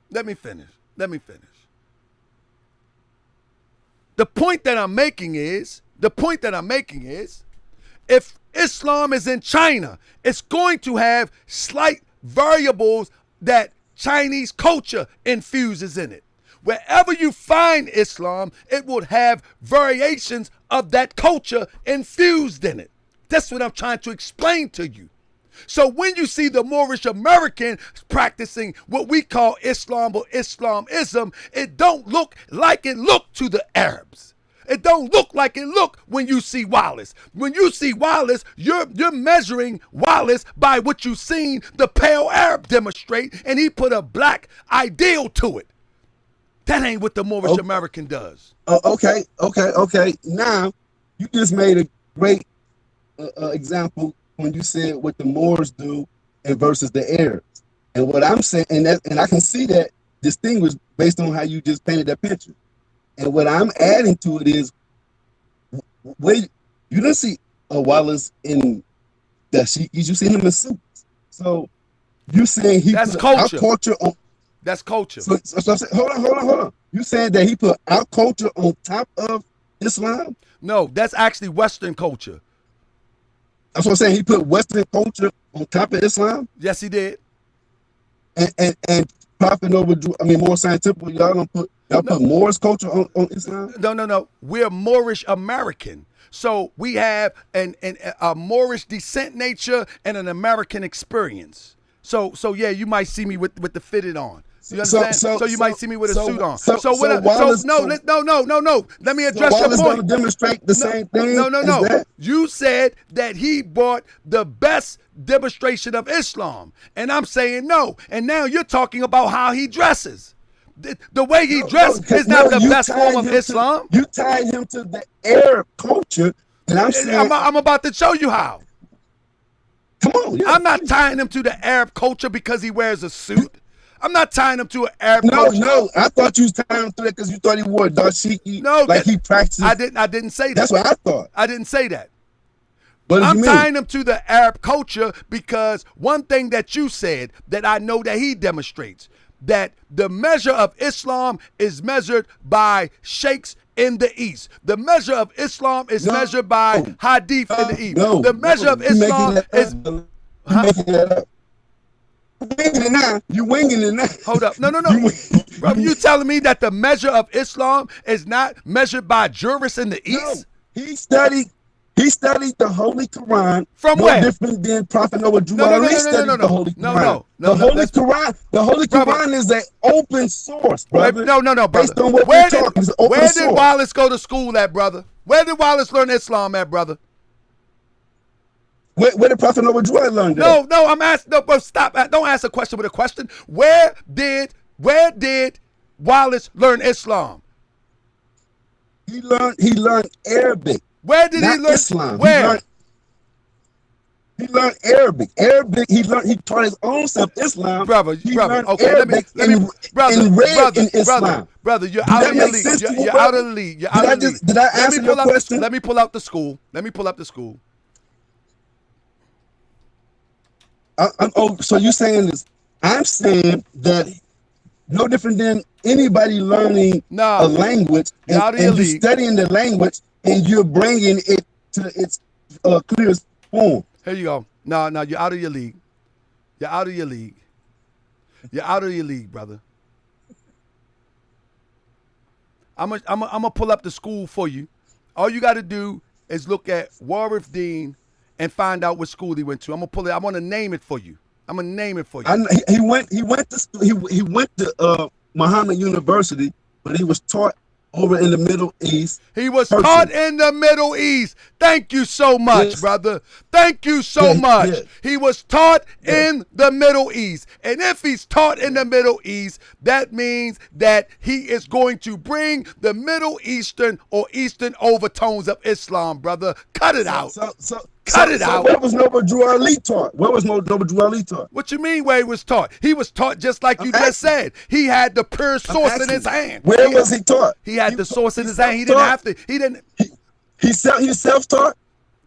Let me finish. The point that I'm making is, if Islam is in China, it's going to have slight variables that Chinese culture infuses in it. Wherever you find Islam, it would have variations of that culture infused in it. That's what I'm trying to explain to you. So when you see the Moorish American practicing what we call Islam or Islamism, it don't look like it looked to the Arabs. It don't look like it looked when you see Wallace. When you see Wallace, you're measuring Wallace by what you've seen the pale Arab demonstrate, and he put a black ideal to it. That ain't what the Moorish American does. Okay. Now, you just made a great example when you said what the Moors do and versus the Arabs. And what I'm saying, and I can see that distinguished based on how you just painted that picture. And what I'm adding to it is, where you don't see a Wallace in that you see him in suits. So you're saying he That's put culture. our culture on. That's culture. So I'm saying, hold on. You saying that he put our culture on top of Islam? No, that's actually Western culture. That's what I'm saying. He put Western culture on top of Islam, Yes, he did. and Prophet more scientific. Y'all put Moorish culture on Islam. No. We're Moorish American. So we have a Moorish descent nature and an American experience. So yeah, you might see me with the fitted on. You understand? So you might see me with a suit on. No. Let me address your point. Going to demonstrate the same thing. No. You said that he brought the best demonstration of Islam, and I'm saying no. And now you're talking about how he dresses. The way he dressed is not the best form of Islam. You tied him to the Arab culture, and I'm saying I'm about to show you how. Come on. Yeah. I'm not tying him to the Arab culture because he wears a suit. I'm not tying him to an Arab culture. No. I thought you was tying him to that because you thought he wore a dashiki. No, like he practiced. I didn't say that. That's what I thought. I didn't say that. But I'm tying him to the Arab culture because one thing that you said that I know that he demonstrates, that the measure of Islam is measured by sheikhs in the East. The measure of Islam is measured by hadith in the East. The measure of Islam is... You're making that up. You winging it now. Hold up. No. Bro, you telling me that the measure of Islam is not measured by jurists in the East? No. He studied the Holy Quran. From no where? Different than Prophet Noah No. The Holy Quran. The Holy Quran is an open source, brother. No, brother. Based on what we're talking, it's open where source. did Wallace go to school at, brother? Where did Wallace learn Islam at, brother? Where did Prophet Noah learn that? No, I'm asking. No, bro, stop. Don't ask a question with a question. Where did Wallace learn Islam? He learned Arabic. Where did he learn Islam? Where? He learned Arabic. He taught his own self Islam. Brother, okay, Arabic and read in Islam. Brother, you're out of your league. You're out of the league. You're out of the league. Did I answer your question? Let me pull up the school. So you're saying this? I'm saying that no different than anybody learning a language and you're studying the language and you're bringing it to its clearest form. Here you go. No, you're out of your league. You're out of your league. You're out of your league, brother. I'm gonna pull up the school for you. All you got to do is look at Warif Dean and find out what school he went to. I'm gonna pull it. I want to name it for you. I'm gonna name it for you. He went to Muhammad University, but he was taught over in the Middle East. He was person. taught in the Middle East. Thank you so much, Yes. brother. Thank you so much. yeah. He was taught Yeah. in the Middle East. And if he's taught in the Middle East, that means that he is going to bring the Middle Eastern or Eastern overtones of Islam, brother. Cut it out. Cut it out. Where was Noble Drew Ali taught? Where was Noble Drew Ali taught? What you mean where he was taught? He was taught just like you just said. He had the pure source in his hand. Where was he taught? He had the source in his hand. He didn't have to. He didn't. He self-taught?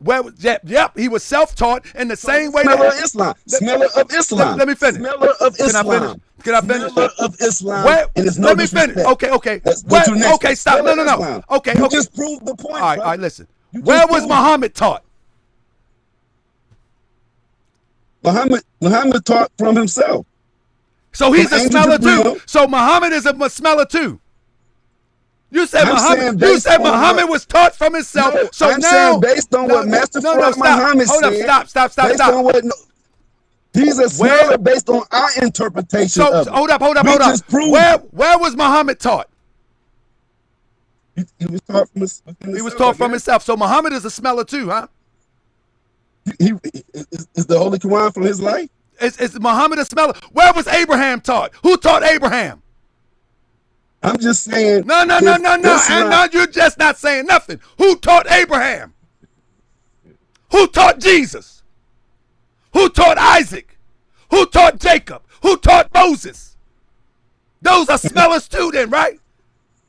Where? Yep. He was self-taught in the same way. Smeller of Islam. Smeller of Islam. Let me finish. Smeller of Islam. Can I finish? Smeller of Islam. Where, No let me finish. Okay. Okay, stop. No. Okay. You just proved the point. All right, listen. Where was Muhammad taught? Muhammad taught from himself. So he's a smeller Jibril. too. So Muhammad is a smeller too. You said Muhammad was taught from himself. No, so I'm now, saying based on what Master Muhammad said. Hold up, stop. Based on what, he's a smeller based on our interpretation of it. Hold up. Where was Muhammad taught? He was taught from himself. He was taught from himself. So Muhammad is a smeller too, huh? Is the Holy Quran from his life? Is Muhammad a smeller? Where was Abraham taught? Who taught Abraham? I'm just saying. No. And now you're just not saying nothing. Who taught Abraham? Who taught Jesus? Who taught Isaac? Who taught Jacob? Who taught Moses? Those are smellers too then, right?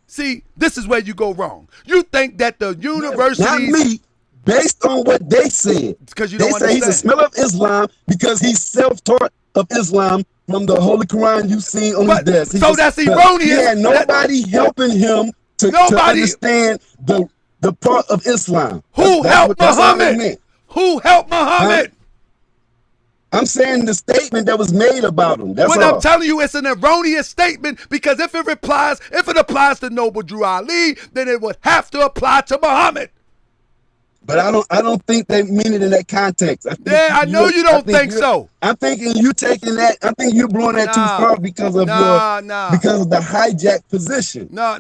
See, this is where you go wrong. You think that the universities... Not me. Based on what they said. Because you don't understand. He's a smeller of Islam because he's self-taught of Islam from the Holy Quran you've seen on his desk. So that's erroneous. He had nobody helping him to understand the part of Islam. Who helped Muhammad? Who helped Muhammad? I'm saying the statement that was made about him. That's what all. I'm telling you, it's an erroneous statement because if it applies to Noble Drew Ali, then it would have to apply to Muhammad. But I don't think they mean it in that context. I know you don't think so. I'm thinking you taking that. I think you're blowing that too far because of because of the hijack position. No.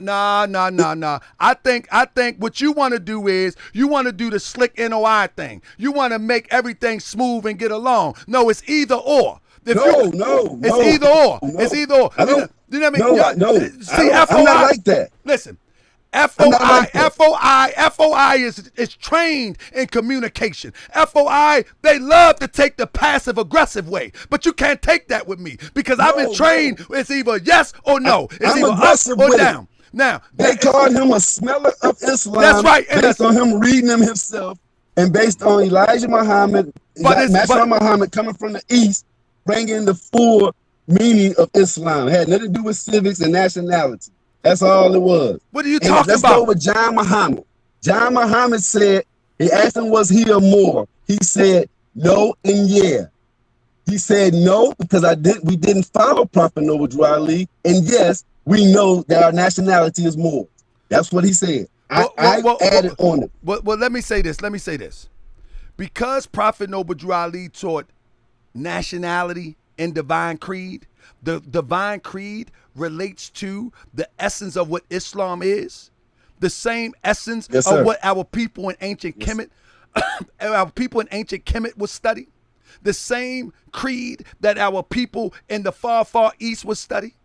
I think what you want to do is you want to do the slick NOI thing. You want to make everything smooth and get along. No, it's either or. It's either or. It's either or. You know what I mean? See, FOI, I'm not like that. Listen. FOI is trained in communication. FOI, they love to take the passive aggressive way, but you can't take that with me because I've been trained. It's either yes or no. It's either up or down. Now they called him a smeller of Islam. That's right. Based on him reading them himself, and based on Elijah Muhammad, Muhammad coming from the East, bringing the full meaning of Islam. It had nothing to do with civics and nationality. That's all it was. What are you talking about? Let's go with John Muhammad. John Muhammad said, he asked him, was he a Moor? He said, no and yeah. He said no, because we didn't follow Prophet Noble Drew Ali. And yes, we know that our nationality is Moor. That's what he said. I added on it. Well, let me say this. Because Prophet Noble Drew Ali taught nationality in divine creed, the divine creed relates to the essence of what Islam is, the same essence of what our people in ancient Kemet, would study, the same creed that our people in the far, far east would study.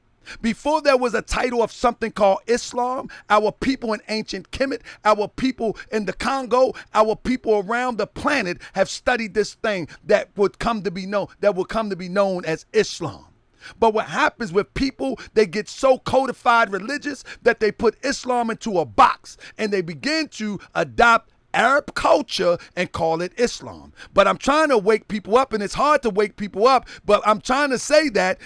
Before there was a title of something called Islam, our people in ancient Kemet, our people in the Congo, our people around the planet have studied this thing that would come to be known as Islam. But what happens with people, they get so codified religious that they put Islam into a box and they begin to adopt Arab culture and call it Islam. But I'm trying to wake people up, and it's hard to wake people up, but I'm trying to say that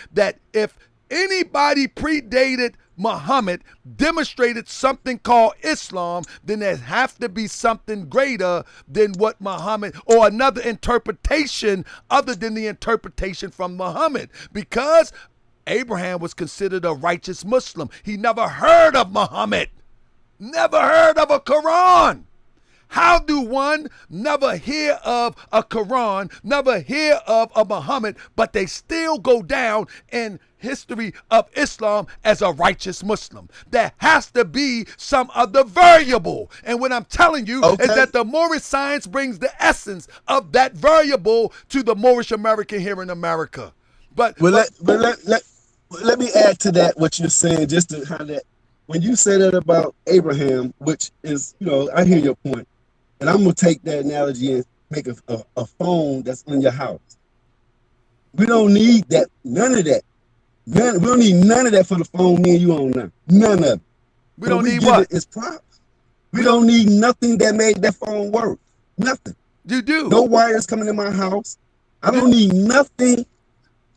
if anybody predated Muhammad, demonstrated something called Islam, then there has to be something greater than what Muhammad, or another interpretation other than the interpretation from Muhammad, because Abraham was considered a righteous Muslim. He never heard of Muhammad, never heard of a Quran. How do one never hear of a Quran, never hear of a Muhammad, but they still go down and history of Islam as a righteous Muslim. There has to be some other variable. And what I'm telling you is that the Moorish science brings the essence of that variable to the Moorish American here in America. But let me add to that what you're saying, just to how that, when you say that about Abraham, which is, I hear your point, and I'm gonna take that analogy and make a phone that's in your house. We don't need that, none of that. We don't need none of that for the phone me and you own now. None of it. We don't need what? It's props. We don't need nothing that made that phone work. Nothing. You do. No wires coming in my house. I don't need nothing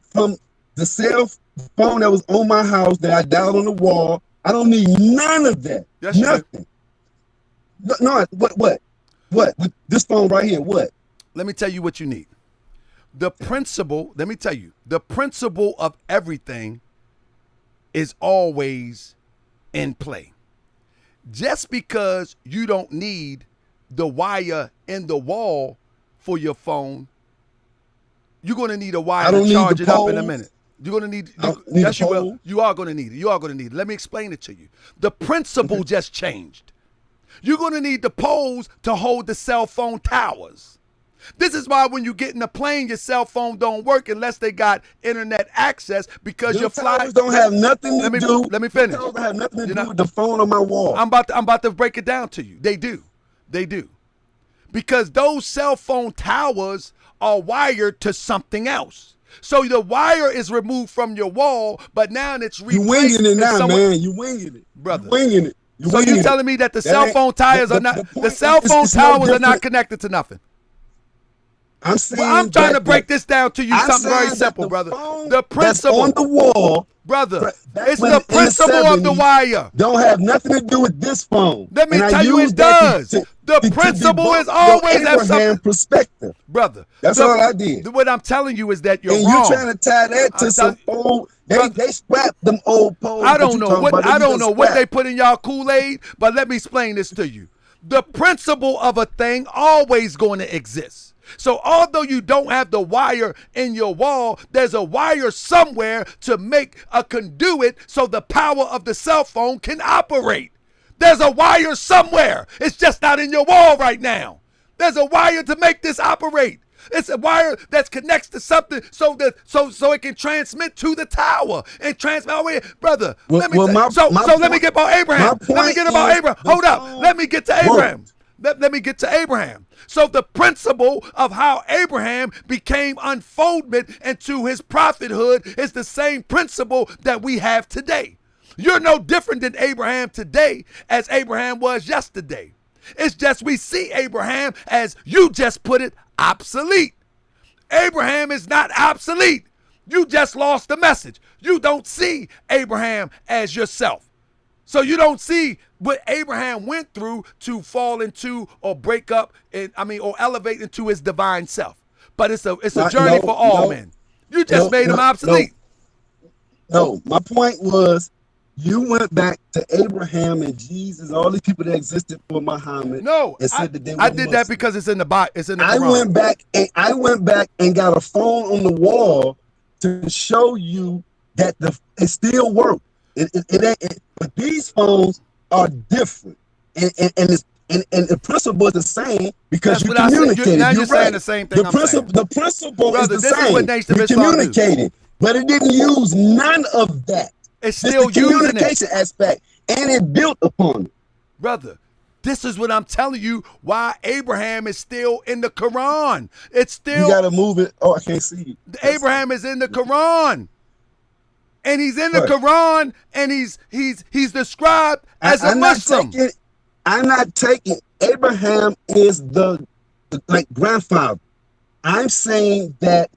from the cell phone that was on my house that I dialed on the wall. I don't need none of that. Yes, nothing. No, what? What? With this phone right here, what? Let me tell you what you need. The principle, let me tell you, the principle of everything is always in play. Just because you don't need the wire in the wall for your phone, you're going to need a wire to charge it up in a minute. You're going to need, yes, you will. You are going to need it. You are going to need it. Let me explain it to you. The principle just changed. You're going to need the poles to hold the cell phone towers. This is why when you get in a plane, your cell phone don't work unless they got internet access, because your flight don't have nothing to do. Let me finish. Don't have nothing to do with the phone on my wall. I'm about to break it down to you. They do. Because those cell phone towers are wired to something else. So the wire is removed from your wall, but now it's replaced. You winging it now, man. You winging it, brother. You winging it. So you telling me that the cell phone tires are not the cell phone towers are not connected to nothing? I'm saying I'm trying to break this down to you, something very simple, brother. The principle on the wall, brother, it's the principle of the wire. Don't have nothing to do with this phone. Let me tell you, it does. The principle is always have something. Perspective, brother. That's all I did. What I'm telling you is that you're wrong. And you're trying to tie that to some old. They scrapped them old poles. I don't know what they put in y'all Kool-Aid, but let me explain this to you. The principle of a thing always going to exist. So although you don't have the wire in your wall, there's a wire somewhere to make a conduit so the power of the cell phone can operate. There's a wire somewhere. It's just not in your wall right now. There's a wire to make this operate. It's a wire that connects to something so it can transmit to the tower and transmit away. Brother, let me get about Abraham. Let me get about Abraham. Hold up. Let me get to Abraham. Let me get to Abraham. So the principle of how Abraham became unfoldment into his prophethood is the same principle that we have today. You're no different than Abraham today as Abraham was yesterday. It's just we see Abraham, as you just put it, obsolete. Abraham is not obsolete. You just lost the message. You don't see Abraham as yourself. So you don't see what Abraham went through to fall into or break up or elevate into his divine self. But it's a journey for all men. You just made him obsolete. No, my point was you went back to Abraham and Jesus, all these people that existed for Muhammad. No, and said that they were I did that because it's in the Bible. It's in the Quran. I went back and got a phone on the wall to show you that it still worked. But these phones are different, and the principle is the same because you communicated. Now you're saying the same thing. The principle brother, is the same. You communicated, but it didn't use none of that. It's still the communication aspect, and it built upon it. Brother, this is what I'm telling you. Why Abraham is still in the Quran. It's still. You gotta move it. Oh, I can't see you. Abraham is in the Quran. And he's in the Quran, and he's described as a Muslim. I'm not taking Abraham is the grandfather. I'm saying that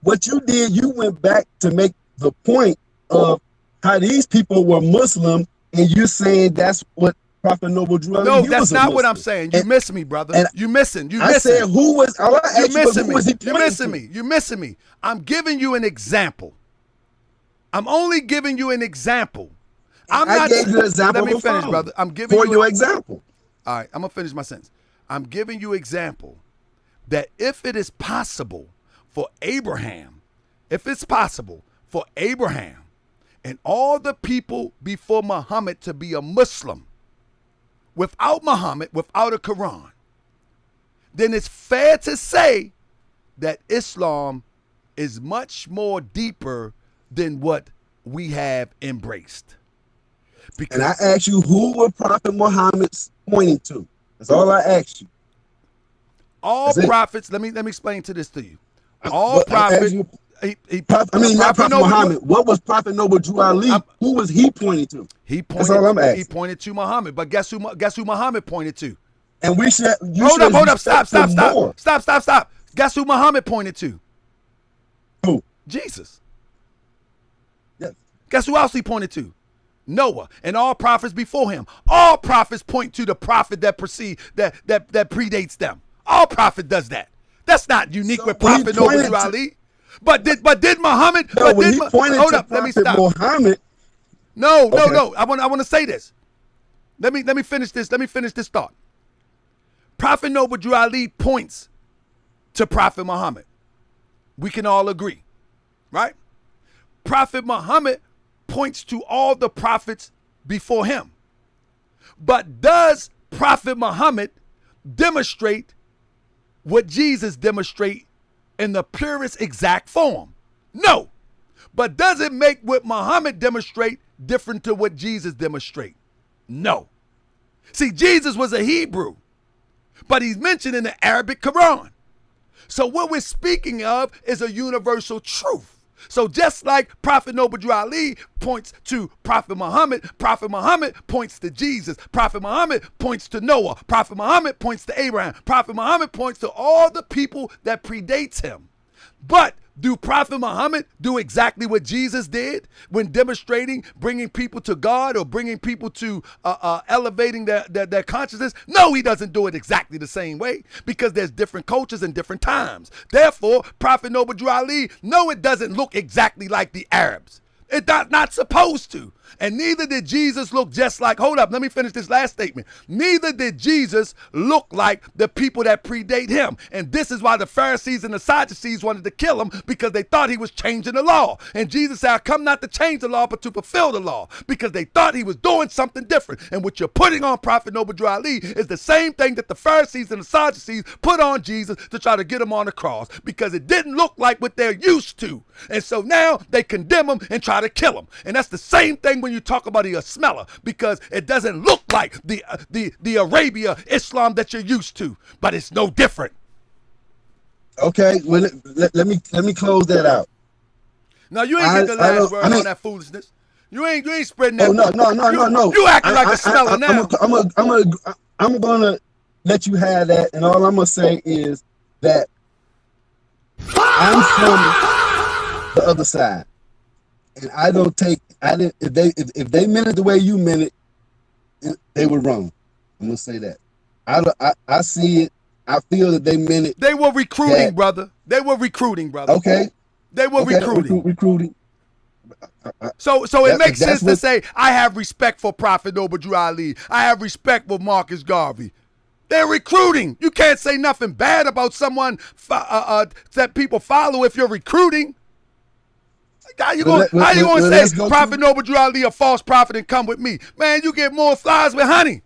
what you did, you went back to make the point of how these people were Muslim, and you're saying that's what Prophet Noble drew. No, that's not what I'm saying. You miss me, brother. You missing. I said who was? You missing me. You missing me. You missing me. I'm giving you an example. I'm only giving you an example. I gave you an example. Let me finish, brother. I'm giving you your example. All right, I'm gonna finish my sentence. I'm giving you example that if it is possible for Abraham for Abraham and all the people before Muhammad to be a Muslim without Muhammad, without a Quran, then it's fair to say that Islam is much more deeper than what we have embraced. And I asked you, who were Prophet Muhammad pointing to? That's all I asked you. All prophets, let me explain this to you. All prophets. Not Prophet Muhammad. What was Prophet Noble Drew Ali? Who was he pointing to? That's all I'm asking. He pointed to Muhammad, but guess who Muhammad pointed to? And we should. Hold up! Stop! Guess who Muhammad pointed to? Who? Jesus. Yes. Guess who else he pointed to? Noah and all prophets before him. All prophets point to the prophet that predates them. All prophet does that. That's not unique with Prophet Noble Ali. But did Muhammad? No, hold up. Let me stop. Muhammad. No. I want to say this. Let me finish this. Let me finish this thought. Prophet Noble Drew Ali points to Prophet Muhammad. We can all agree, right? Prophet Muhammad points to all the prophets before him. But does Prophet Muhammad demonstrate what Jesus demonstrate in the purest exact form? No. But does it make what Muhammad demonstrate different to what Jesus demonstrate? No. See, Jesus was a Hebrew, but he's mentioned in the Arabic Quran. So what we're speaking of is a universal truth. So just like Prophet Noble Drew Ali points to Prophet Muhammad points to Jesus. Prophet Muhammad points to Noah. Prophet Muhammad points to Abraham. Prophet Muhammad points to all the people that predates him. But do Prophet Muhammad do exactly what Jesus did when demonstrating bringing people to God or bringing people to elevating their consciousness? No, he doesn't do it exactly the same way because there's different cultures and different times. Therefore, Prophet Noble Drew Ali, no, it doesn't look exactly like the Arabs. It's not supposed to. And neither did Jesus look just like, hold up, let me finish this last statement. Neither did Jesus look like the people that predate him. And this is why the Pharisees and the Sadducees wanted to kill him, because they thought he was changing the law. And Jesus said, I come not to change the law, but to fulfill the law, because they thought he was doing something different. And what you're putting on Prophet Noble Drew Ali is the same thing that the Pharisees and the Sadducees put on Jesus to try to get him on the cross, because it didn't look like what they're used to. And so now they condemn him and try to kill him. And that's the same thing when you talk about a smeller, because it doesn't look like the Arabia Islam that you're used to, but it's no different. Okay, well, let me close that out. Now you ain't get the last word on that foolishness. You ain't spreading that. Oh, no. You acting like a smeller now. I'm gonna let you have that, and all I'm gonna say is that I'm from the other side. And I don't take. If they meant it the way you meant it, they were wrong. I'm gonna say that. I see it. I feel that they meant it. They were recruiting, brother. They were recruiting, brother. Okay. They were recruiting. Recruiting. So it makes sense to say I have respect for Prophet Noble Drew Ali. I have respect for Marcus Garvey. They're recruiting. You can't say nothing bad about someone that people follow if you're recruiting. How you going to say Prophet Noble Drew Ali a false prophet and come with me? Man, you get more flies with honey.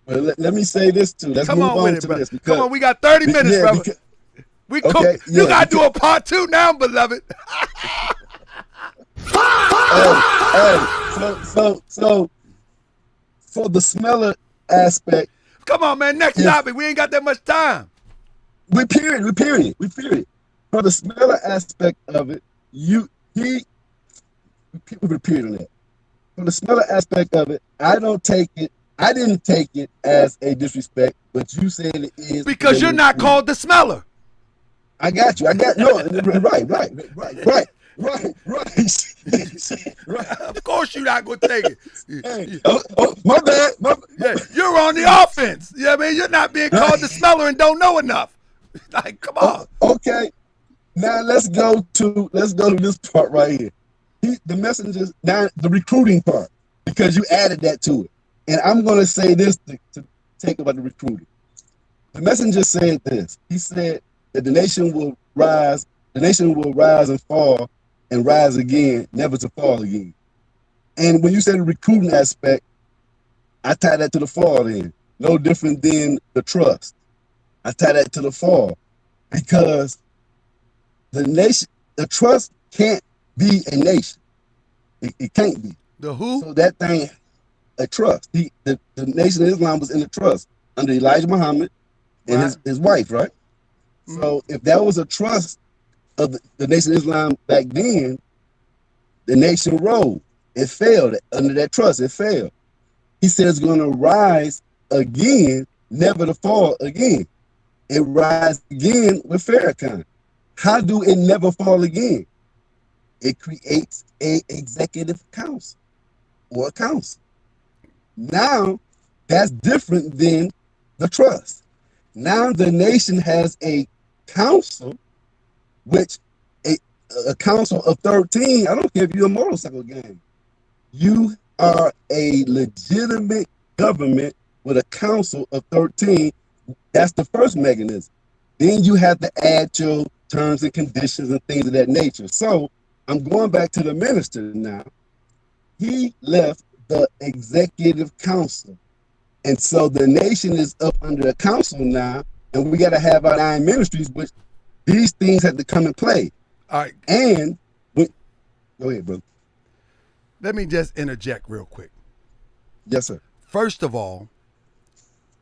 Well, let me say this too. Let's move on to this. Come on, we got 30 minutes, brother. We cook. You got to do a part 2 now, beloved. So for the smeller aspect. Come on, man. Next topic. We ain't got that much time. We period. For the smeller aspect of it, people repeat on that. For the smeller aspect of it, I didn't take it as a disrespect, but you said it is. Because you're not called the smeller. I got you. Right. Of course you're not going to take it. Hey, my bad. Yeah, you're on the offense. Yeah, I mean, you're not being called the smeller and don't know enough. Like, come on. Okay. Now let's go to this part right here. The messengers, now the recruiting part, because you added that to it. And I'm going to say this to take about the recruiting. The messenger said this. He said that the nation will rise the nation will rise and fall and rise again, never to fall again. And when you say the recruiting aspect, I tie that to the fall then. No different than the trust. I tie that to the fall because the nation, the trust can't be a nation. It can't be. The who? So that thing, a trust. The Nation of Islam was in the trust under Elijah Muhammad and Right. his wife, right? So if that was a trust of the Nation of Islam back then, the nation rolled. It failed under that trust. It failed. He said it's going to rise again, never to fall again. It rise again with Farrakhan. How do it never fall again? It creates a executive council or a council. Now, that's different than the trust. Now the nation has a council, which a council of 13, I don't care if you're a motorcycle gang. You are a legitimate government with a council of 13. That's the first mechanism. Then you have to add your terms and conditions and things of that nature. So I'm going back to the minister now. He left the executive council. And so the nation is up under a council now, and we got to have our 9 ministries, which these things have to come and play. All right. And go ahead, brother. Let me just interject real quick. Yes, sir. First of all,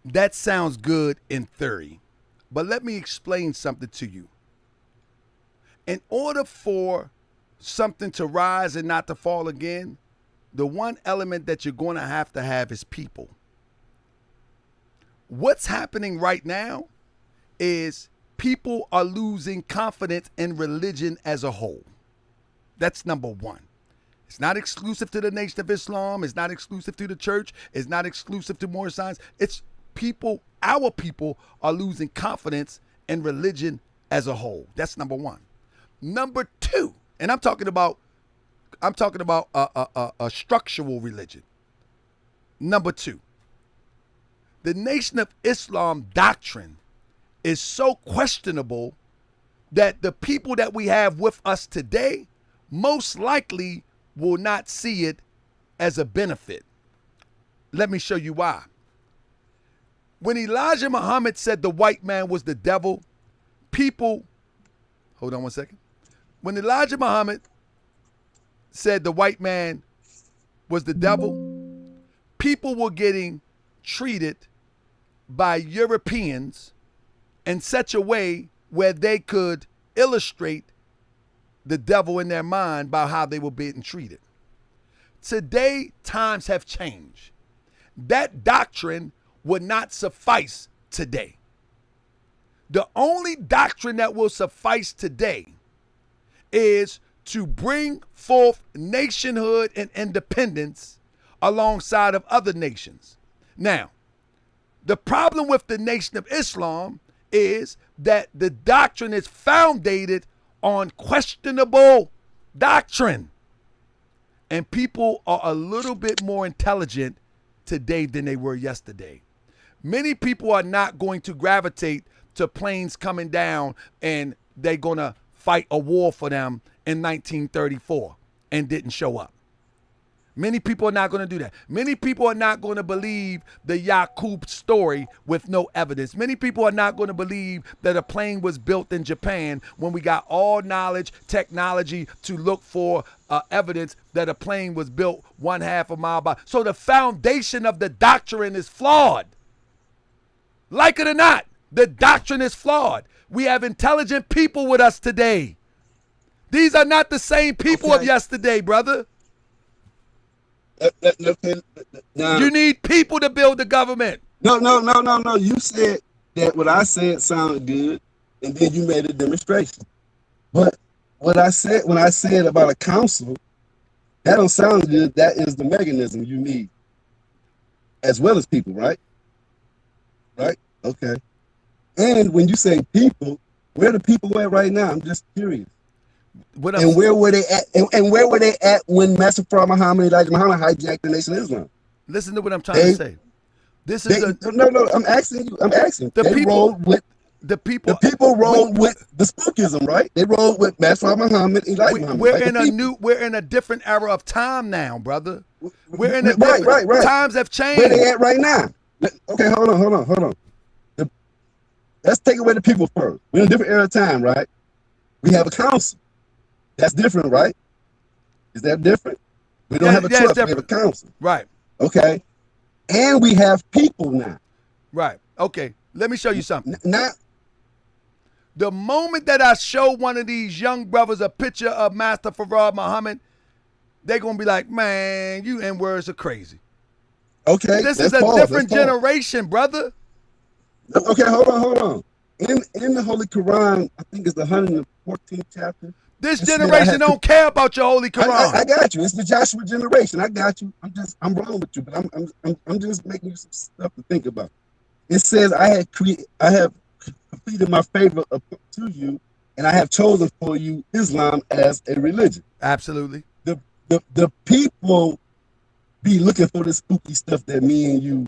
that sounds good in theory, but let me explain something to you. In order for something to rise and not to fall again, the one element that you're going to have is people. What's happening right now is people are losing confidence in religion as a whole. That's number one. It's not exclusive to the Nation of Islam. It's not exclusive to the church. It's not exclusive to Moorish science. It's people, our people are losing confidence in religion as a whole. That's number one. Number two, and I'm talking about a structural religion. Number two, the Nation of Islam doctrine is so questionable that the people that we have with us today most likely will not see it as a benefit. Let me show you why. When Elijah Muhammad said the white man was the devil, people, hold on one second. When Elijah Muhammad said the white man was the devil, people were getting treated by Europeans in such a way where they could illustrate the devil in their mind by how they were being treated. Today, times have changed. That doctrine would not suffice today. The only doctrine that will suffice today is to bring forth nationhood and independence alongside of other nations. Now, the problem with the Nation of Islam is that the doctrine is founded on questionable doctrine. And people are a little bit more intelligent today than they were yesterday. Many people are not going to gravitate to planes coming down and they're going to fight a war for them in 1934 and didn't show up. Many people are not going to do that. Many people are not going to believe the Yaqub story with no evidence. Many people are not going to believe that a plane was built in Japan when we got all knowledge, technology to look for evidence that a plane was built 1/2 a mile by. So the foundation of the doctrine is flawed. Like it or not, the doctrine is flawed. We have intelligent people with us today. These are not the same people of yesterday, brother. Now, You need people to build the government. No. You said that what I said sounded good, and then you made a demonstration. But what I said when I said about a council, that don't sound good. That is the mechanism you need, as well as people, right? Right? Okay. And when you say people, where the people at right now? I'm just curious. And where were they at? And where were they at when Master Prophet Muhammad, Elijah Muhammad hijacked the Nation of Islam? Listen to what I'm trying to say. This is no. I'm asking you. The they people rolled with The people. The people rolled with the spookism, right? They rolled with Master Muhammad, Elijah Muhammad. We're in a different era of time now, brother. We're in right. Times have changed. Where they at right now? Okay, hold on. Let's take away the people first. We're in a different era of time, right? We have a council. That's different, right? Is that different? We don't have a trust. We have a council. Right. Okay. And we have people now. Right. Okay. Let me show you something. Now, the moment that I show one of these young brothers a picture of Master Farad Muhammad, they're going to be like, man, you N-words are crazy. Okay. This is a different generation, brother. Okay, hold on. In the Holy Quran, I think it's the 114th chapter. This generation don't care about your Holy Quran. I got you. It's the Joshua generation. I got you. I'm wrong with you, but I'm just making you some stuff to think about. It says I have completed my favor to you, and I have chosen for you Islam as a religion. Absolutely. The people be looking for this spooky stuff that me and you.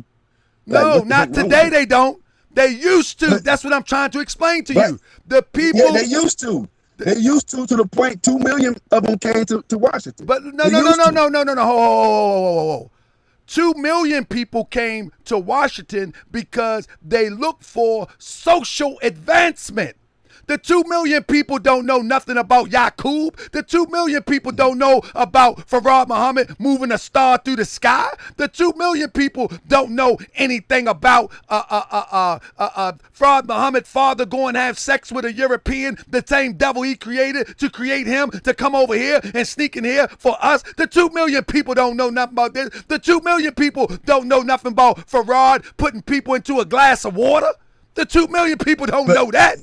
No, not today. They don't. They used to. That's what I'm trying to explain to you. The people. Yeah, they used to. They used to the point 2 million of them came to Washington. But no. Ho. 2 million people came to Washington because they looked for social advancement. The 2 million people don't know nothing about Yaqub. The 2 million people don't know about Farad Muhammad moving a star through the sky. The 2 million people don't know anything about Farad Muhammad's father going to have sex with a European, the same devil he created to create him to come over here and sneak in here for us. The 2 million people don't know nothing about this. The 2 million people don't know nothing about Farad putting people into a glass of water. The 2 million people don't know that.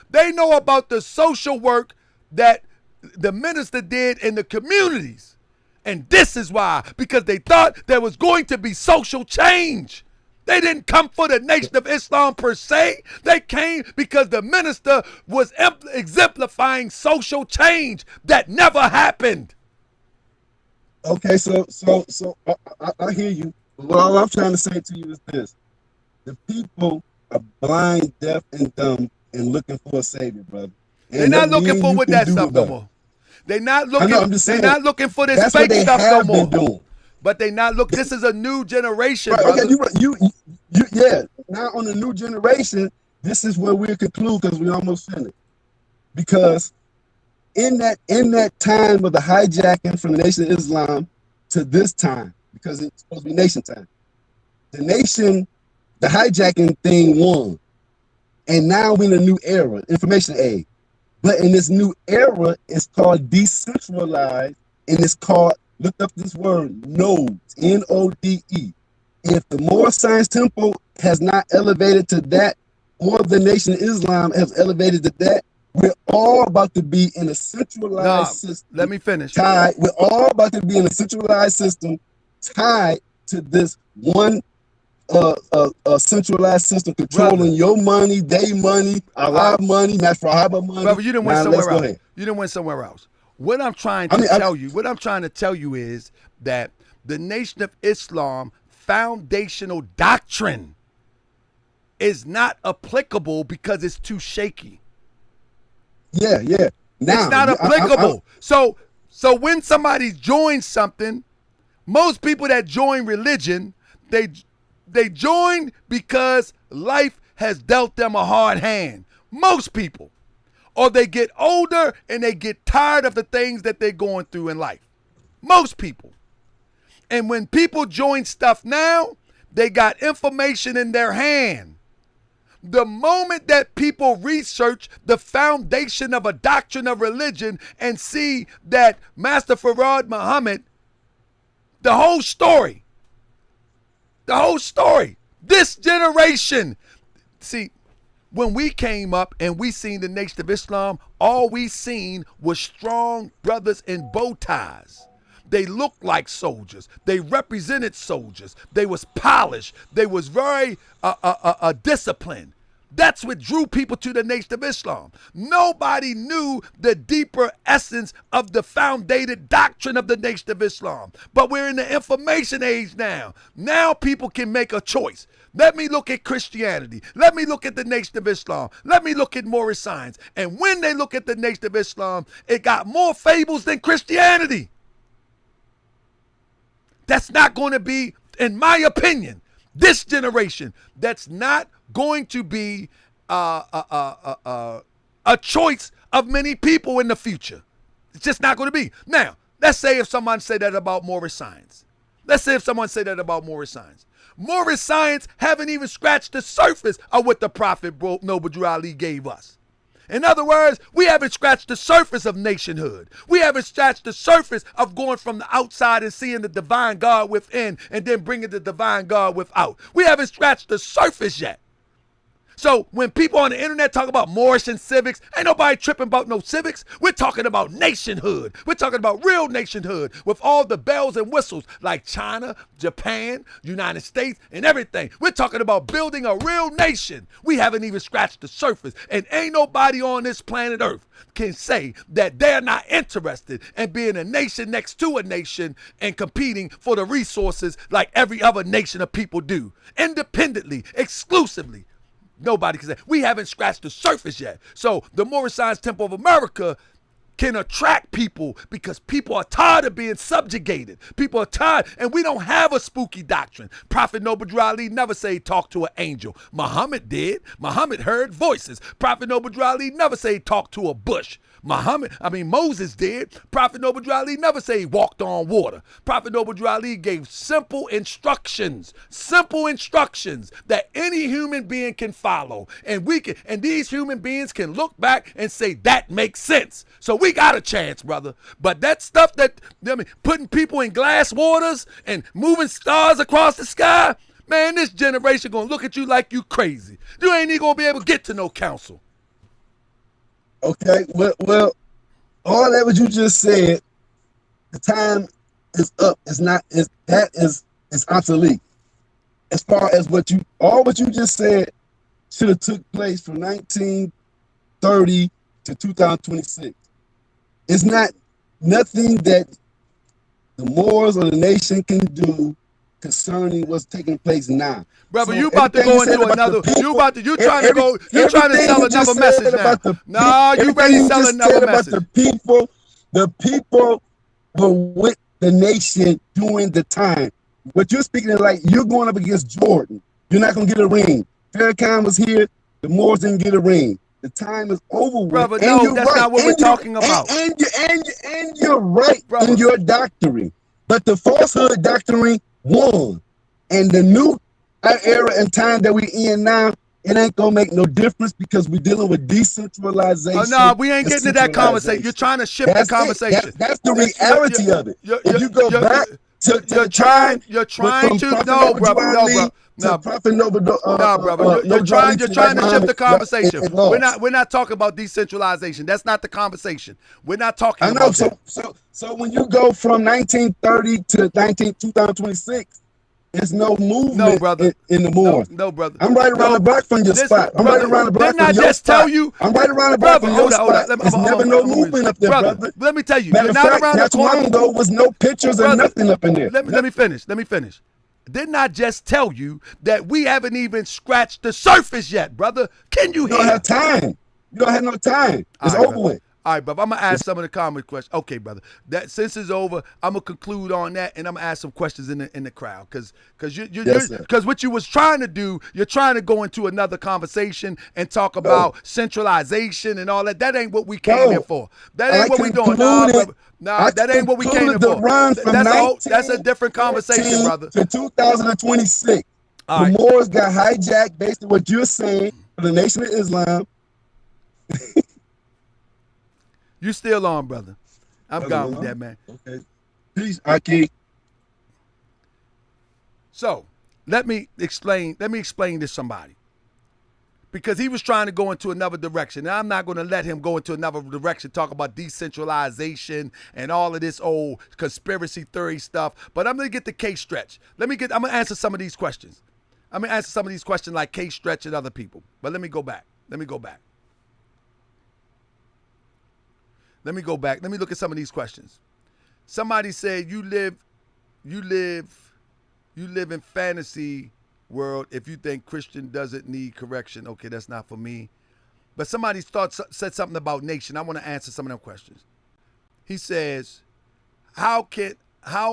They know about the social work that the minister did in the communities. And this is why, because they thought there was going to be social change. They didn't come for the Nation of Islam per se. They came because the minister was exemplifying social change that never happened. Okay, so I hear you. But all I'm trying to say to you is this. The people are blind, deaf, and dumb and looking for a savior, brother. And they're not looking for what that stuff no more. They're not looking. They're not looking for this fake stuff no more. But they not look. This is a new generation, right, brother. Okay, yeah. Now on the new generation, this is where we'll conclude because we almost finished. Because in that time of the hijacking from the Nation of Islam to this time, because it's supposed to be nation time, the hijacking thing won. And now we're in a new era, information age. But in this new era, it's called decentralized, and it's called, look up this word, nodes, N-O-D-E. If the Moorish Science Temple has not elevated to that, or the Nation of Islam has elevated to that, we're all about to be in a centralized system. Let me finish. We're all about to be in a centralized system tied to this one a centralized system controlling your money, their money, our money, Master Farad money. Brother, you didn't win somewhere else. You didn't win somewhere else. What I'm trying to tell you is that the Nation of Islam foundational doctrine is not applicable because it's too shaky. Yeah. Now, it's not applicable. So when somebody joins something, most people that join religion, they join because life has dealt them a hard hand. Most people. Or they get older and they get tired of the things that they're going through in life. Most people. And when people join stuff now, they got information in their hand. The moment that people research the foundation of a doctrine of religion and see that Master Farad Muhammad, the whole story, this generation, see, when we came up and we seen the Nation of Islam, all we seen was strong brothers in bow ties. They looked like soldiers. They represented soldiers. They was polished. They was very disciplined. That's what drew people to the Nation of Islam. Nobody knew the deeper essence of the foundated doctrine of the Nation of Islam. But we're in the information age now. Now people can make a choice. Let me look at Christianity. Let me look at the Nation of Islam. Let me look at Moorish science. And when they look at the Nation of Islam, it got more fables than Christianity. That's not going to be, in my opinion, this generation, that's not going to be a choice of many people in the future. It's just not going to be. Now, let's say if someone said that about Moorish science. Moorish science haven't even scratched the surface of what the Prophet Noble Ali gave us. In other words, we haven't scratched the surface of nationhood. We haven't scratched the surface of going from the outside and seeing the divine God within and then bringing the divine God without. We haven't scratched the surface yet. So when people on the internet talk about Moorish and civics, ain't nobody tripping about no civics. We're talking about nationhood. We're talking about real nationhood with all the bells and whistles like China, Japan, United States, and everything. We're talking about building a real nation. We haven't even scratched the surface. And ain't nobody on this planet Earth can say that they're not interested in being a nation next to a nation and competing for the resources like every other nation of people do, independently, exclusively. Nobody can say. We haven't scratched the surface yet. So the Moorish Science Temple of America can attract people because people are tired of being subjugated. People are tired, and we don't have a spooky doctrine. Prophet Noble Ali never said talk to an angel. Muhammad did. Muhammad heard voices. Prophet Noble Ali never said talk to a bush. Moses did. Prophet Noble Ali never said he walked on water. Prophet Noble Ali gave simple instructions that any human being can follow. And these human beings can look back and say that makes sense. So we got a chance, brother. But that stuff putting people in glass waters and moving stars across the sky, man, this generation gonna look at you like you crazy. You ain't even gonna be able to get to no council. Okay, well, all that what you just said, the time is up. It's obsolete. As far as what you just said should have took place from 1930 to 2026. It's not nothing that the Moors or the nation can do concerning what's taking place now. Brother, so you about to go into another. You trying to sell another message now. No, you ready to sell another message. The people were with the nation during the time. What you're speaking is like you're going up against Jordan. You're not going to get a ring. Farrakhan was here. The Moors didn't get a ring. The time is over with. Brother, no, that's not what we're talking about. And you're right in your doctrine. But the falsehood doctrine won. And the new era and time that we in now, it ain't gonna make no difference because we're dealing with decentralization. Oh no, we ain't getting to that conversation. You're trying to shift the conversation. That's the reality of it. If you go back to the time, you're trying to no, brother. No, brother. You're trying to shift the conversation. We're not talking about decentralization. That's not the conversation. We're not talking about that. So when you go from 1930 to 2026, there's no movement in the Moors. No, brother. I'm right around the block from your spot. I'm right around the block from your spot. I'm right around the block from your spot. There's never no movement up there, brother. Let me tell you. Matter of fact, not too long ago was no pictures or nothing up in there. Let me finish. Didn't I just tell you that we haven't even scratched the surface yet, brother? Can you hear? You don't have time. You don't have no time. It's over with. All right, brother. I'm gonna ask some of the comment questions. Okay, brother. That since it's over, I'm gonna conclude on that, and I'm gonna ask some questions in the crowd, because what you was trying to do, you're trying to go into another conversation and talk about centralization and all that. That ain't what we came here for. That ain't what we doing. Nah, that ain't what we came here for. That's a different conversation, brother. To 2026, the Moors got hijacked based on what you're saying for the Nation of Islam. You still on, brother. I'm gone with that, man. Okay. Peace, Aki. So let me explain to somebody. Because he was trying to go into another direction. And I'm not going to let him go into another direction, talk about decentralization and all of this old conspiracy theory stuff. But I'm going to get the case stretched. I'm going to answer some of these questions. I'm going to answer some of these questions like K Stretch and other people. But let me go back. Let me go back. Let me go back. Let me look at some of these questions. Somebody said you live in fantasy world if you think Christian doesn't need correction. Okay, that's not for me. But somebody said something about nation. I want to answer some of them questions. He says, how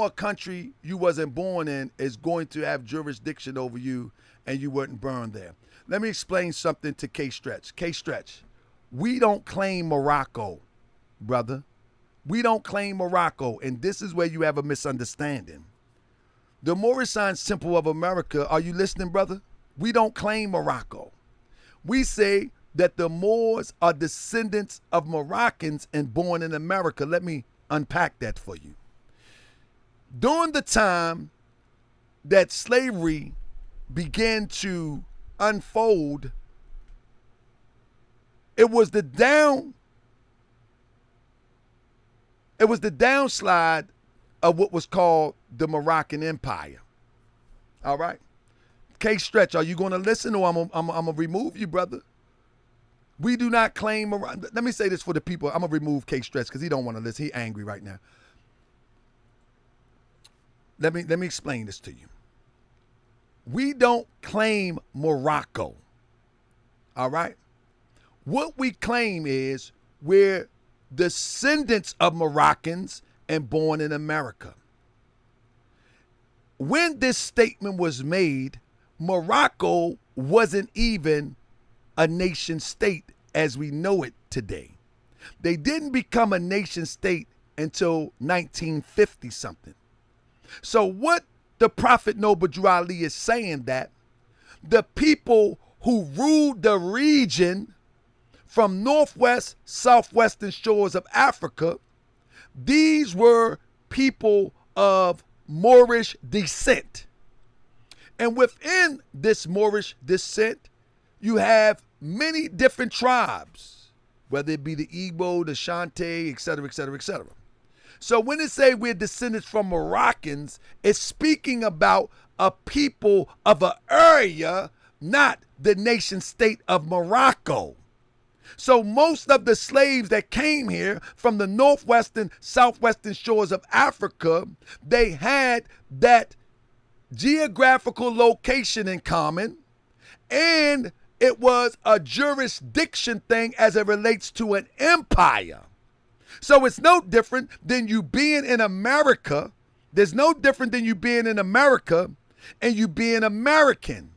a country you wasn't born in is going to have jurisdiction over you and you weren't burned there? Let me explain something to K Stretch. K Stretch, we don't claim Morocco, brother. We don't claim Morocco, and this is where you have a misunderstanding. The Moorish Temple of America, are you listening, brother? We don't claim Morocco. We say that the Moors are descendants of Moroccans and born in America. Let me unpack that for you. During the time that slavery began to unfold, it was the downslide of what was called the Moroccan Empire. All right? K Stretch, are you going to listen, or I'm going to remove you, brother? We do not claim Morocco. Let me say this for the people. I'm going to remove K Stretch because he don't want to listen. He's angry right now. Let me explain this to you. We don't claim Morocco. All right? What we claim is we're descendants of Moroccans and born in America. When this statement was made, Morocco wasn't even a nation state as we know it today. They didn't become a nation state until 1950 something. So what the Prophet Noble Drew Ali is saying, that the people who ruled the region from northwest, southwestern shores of Africa, these were people of Moorish descent. And within this Moorish descent, you have many different tribes, whether it be the Igbo, the Shante, et cetera, et cetera, et cetera. So when it say we're descendants from Moroccans, it's speaking about a people of an area, not the nation state of Morocco. So most of the slaves that came here from the northwestern, southwestern shores of Africa, they had that geographical location in common, and it was a jurisdiction thing as it relates to an empire. So it's no different than you being in America. There's no different than you being in America and you being American.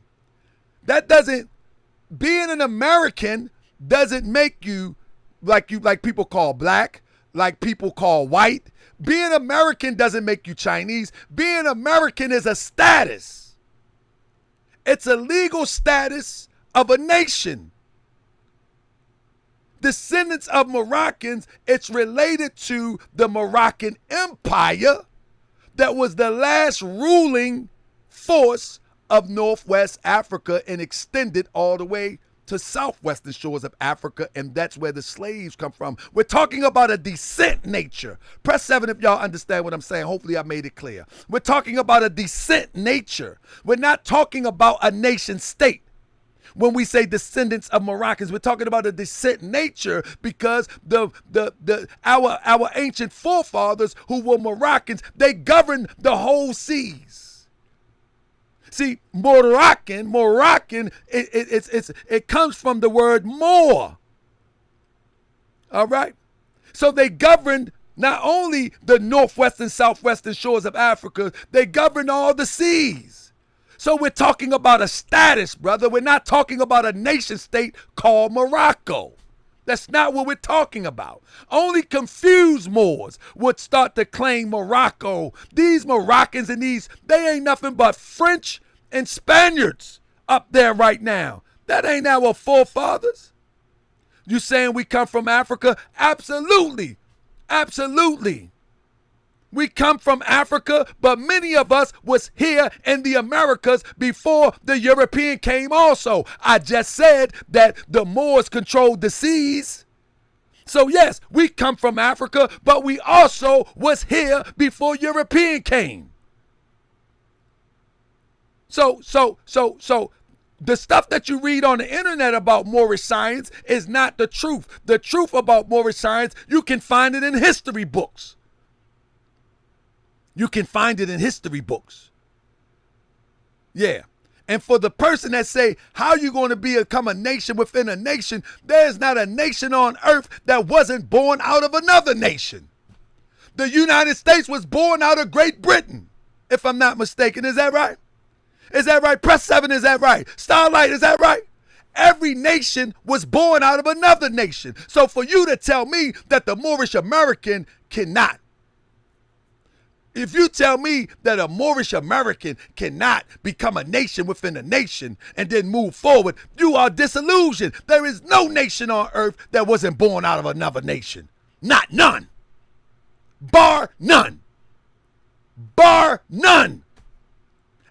Being an American doesn't make you like people call black, like people call white. Being American doesn't make you Chinese. Being American is a status. It's a legal status of a nation. Descendants of Moroccans, it's related to the Moroccan Empire that was the last ruling force of Northwest Africa and extended all the way to southwestern shores of Africa, and that's where the slaves come from. We're talking about a descent nature. Press 7 if y'all understand what I'm saying. Hopefully I made it clear. We're talking about a descent nature. We're not talking about a nation state. When we say descendants of Moroccans, we're talking about a descent nature because our ancient forefathers who were Moroccans, they governed the whole seas. See, Moroccan, it comes from the word Moor. All right? So they governed not only the northwestern, southwestern shores of Africa, they governed all the seas. So we're talking about a status, brother. We're not talking about a nation state called Morocco. That's not what we're talking about. Only confused Moors would start to claim Morocco. These Moroccans and they ain't nothing but French and Spaniards up there right now. That ain't our forefathers. You saying we come from Africa? Absolutely. Absolutely. We come from Africa, but many of us was here in the Americas before the European came also. I just said that the Moors controlled the seas. So yes, we come from Africa, but we also was here before European came. So the stuff that you read on the internet about Moorish science is not the truth. The truth about Moorish science, you can find it in history books. You can find it in history books. Yeah. And for the person that say, how you going to become a nation within a nation, there's not a nation on earth that wasn't born out of another nation. The United States was born out of Great Britain, if I'm not mistaken. Is that right? Is that right? Press 7, is that right? Starlight, is that right? Every nation was born out of another nation. So for you to tell me that the Moorish American cannot, if you tell me that a Moorish American cannot become a nation within a nation and then move forward, you are disillusioned. There is no nation on earth that wasn't born out of another nation. Not none. Bar none. Bar none.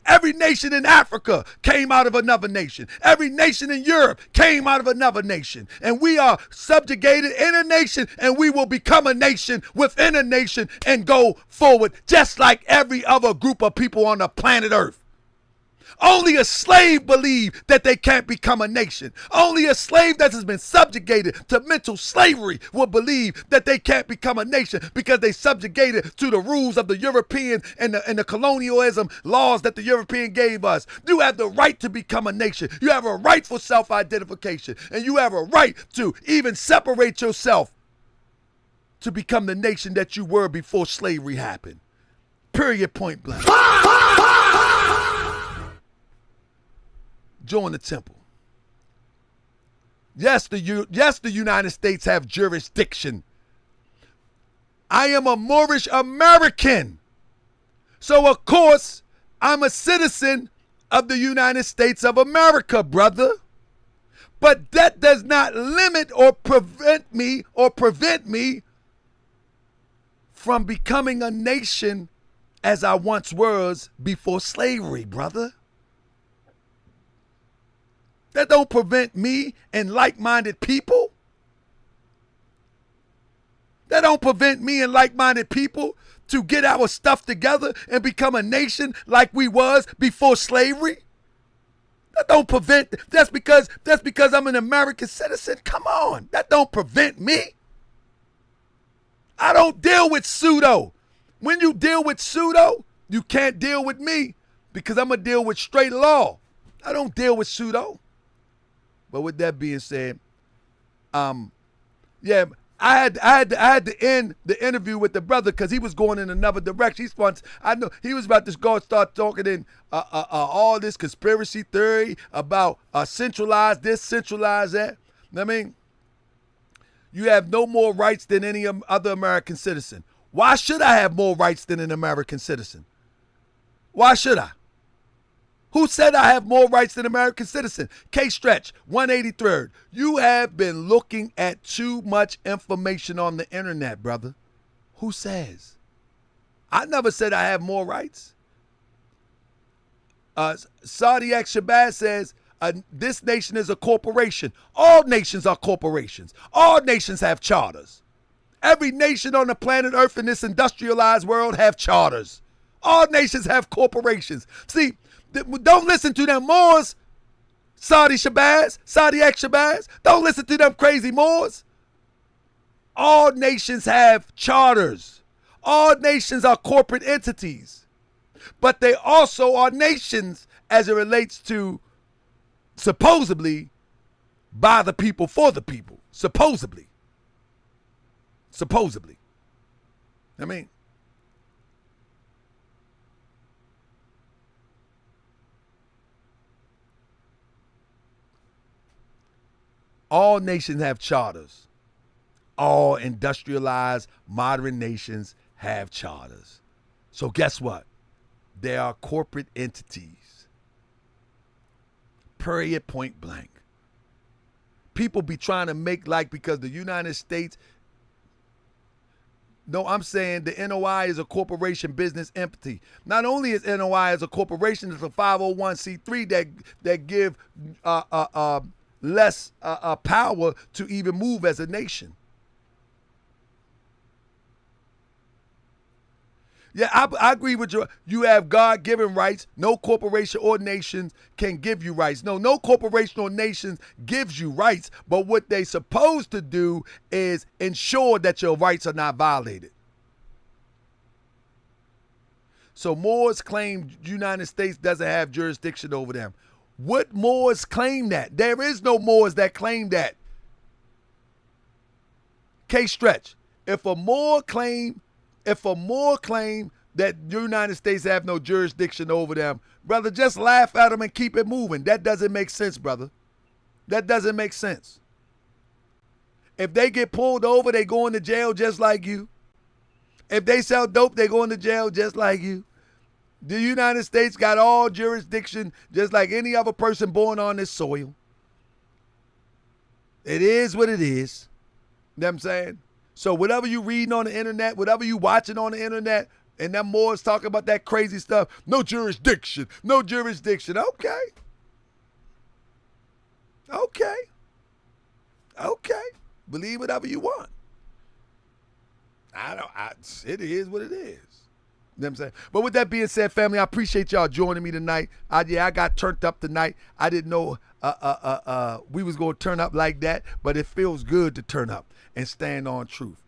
Every nation in Africa came out of another nation. Every nation in Europe came out of another nation. And we are subjugated in a nation, and we will become a nation within a nation and go forward just like every other group of people on the planet Earth. Only a slave believes that they can't become a nation. Only a slave that has been subjugated to mental slavery will believe that they can't become a nation because they subjugated to the rules of the European and the colonialism laws that the European gave us. You have the right to become a nation. You have a right for self-identification, and you have a right to even separate yourself to become the nation that you were before slavery happened. Period, point blank. Join the temple. Yes, the United States have jurisdiction. I am a Moorish American. So, of course, I'm a citizen of the United States of America, brother. But that does not limit or prevent me from becoming a nation as I once was before slavery, brother. That don't prevent me and like-minded people. That don't prevent me and like-minded people to get our stuff together and become a nation like we was before slavery. That don't prevent, that's because I'm an American citizen. Come on, that don't prevent me. I don't deal with pseudo. When you deal with pseudo, you can't deal with me because I'm going to deal with straight law. I don't deal with pseudo. But with that being said, yeah, I had to end the interview with the brother because he was going in another direction. I know he was about to go and start talking in all this conspiracy theory about centralize this, centralize that. I mean, you have no more rights than any other American citizen. Why should I have more rights than an American citizen? Why should I? Who said I have more rights than an American citizen? K-Stretch, 183rd. You have been looking at too much information on the internet, brother. Who says? I never said I have more rights. Saudi X Shabazz says, this nation is a corporation. All nations are corporations. All nations have charters. Every nation on the planet Earth in this industrialized world have charters. All nations have corporations. See, don't listen to them Moors, Saudi Shabazz, Saudi X Shabazz. Don't listen to them crazy Moors. All nations have charters. All nations are corporate entities. But they also are nations as it relates to supposedly by the people for the people. Supposedly. I mean, all nations have charters. All industrialized modern nations have charters. So guess what? They are corporate entities. Period, point blank. People be trying to make like because the United States. No, I'm saying the NOI is a corporation business entity. Not only is NOI as a corporation, it's a 501c3 that give less power to even move as a nation. Yeah, I agree with you. You have God-given rights. No corporation or nations can give you rights. No corporation or nations gives you rights. But what they supposed to do is ensure that your rights are not violated. So Moors claim the United States doesn't have jurisdiction over them. What Moors claim that? There is no Moors that claim that. K-Stretch. If a Moor claim that the United States have no jurisdiction over them, brother, just laugh at them and keep it moving. That doesn't make sense, brother. That doesn't make sense. If they get pulled over, they go into jail just like you. If they sell dope, they go into jail just like you. The United States got all jurisdiction just like any other person born on this soil. It is what it is. You know what I'm saying? So whatever you reading on the internet, whatever you watching on the internet, and them Moors talking about that crazy stuff, no jurisdiction. Okay. Believe whatever you want. It is what it is. You know what I'm saying? But with that being said, family, I appreciate y'all joining me tonight. I got turned up tonight. I didn't know we was going to turn up like that, but it feels good to turn up and stand on truth.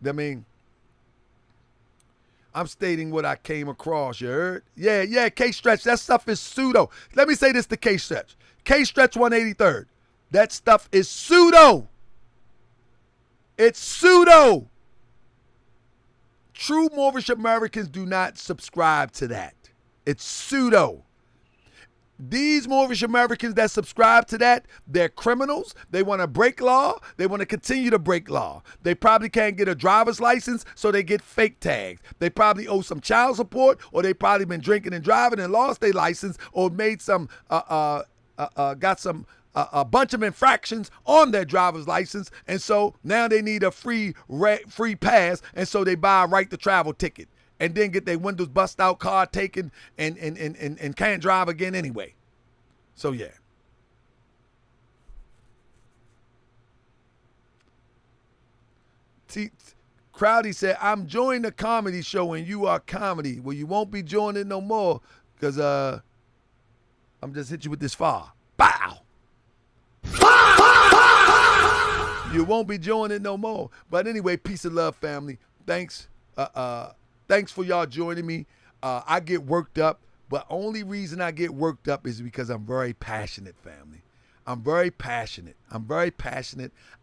I mean, I'm stating what I came across, you heard? Yeah, K-Stretch, that stuff is pseudo. Let me say this to K-Stretch. K-Stretch 183rd, that stuff is pseudo. It's pseudo. True Moorish Americans do not subscribe to that. It's pseudo. These Moorish Americans that subscribe to that, they're criminals. They want to break law. They want to continue to break law. They probably can't get a driver's license, so they get fake tags. They probably owe some child support, or they probably been drinking and driving and lost their license, or made some, got some, a bunch of infractions on their driver's license, and so now they need a free pass, and so they buy a right to travel ticket. And then get their windows bust out, car taken, and can't drive again anyway. So yeah. Crowdy said, I'm joining the comedy show and you are comedy. Well, you won't be joining no more because I'm just hit you with this far. Bow! You won't be joining no more. But anyway, peace and love, family. Thanks. Thanks for y'all joining me. I get worked up, but only reason I get worked up is because I'm very passionate, family. I'm very passionate.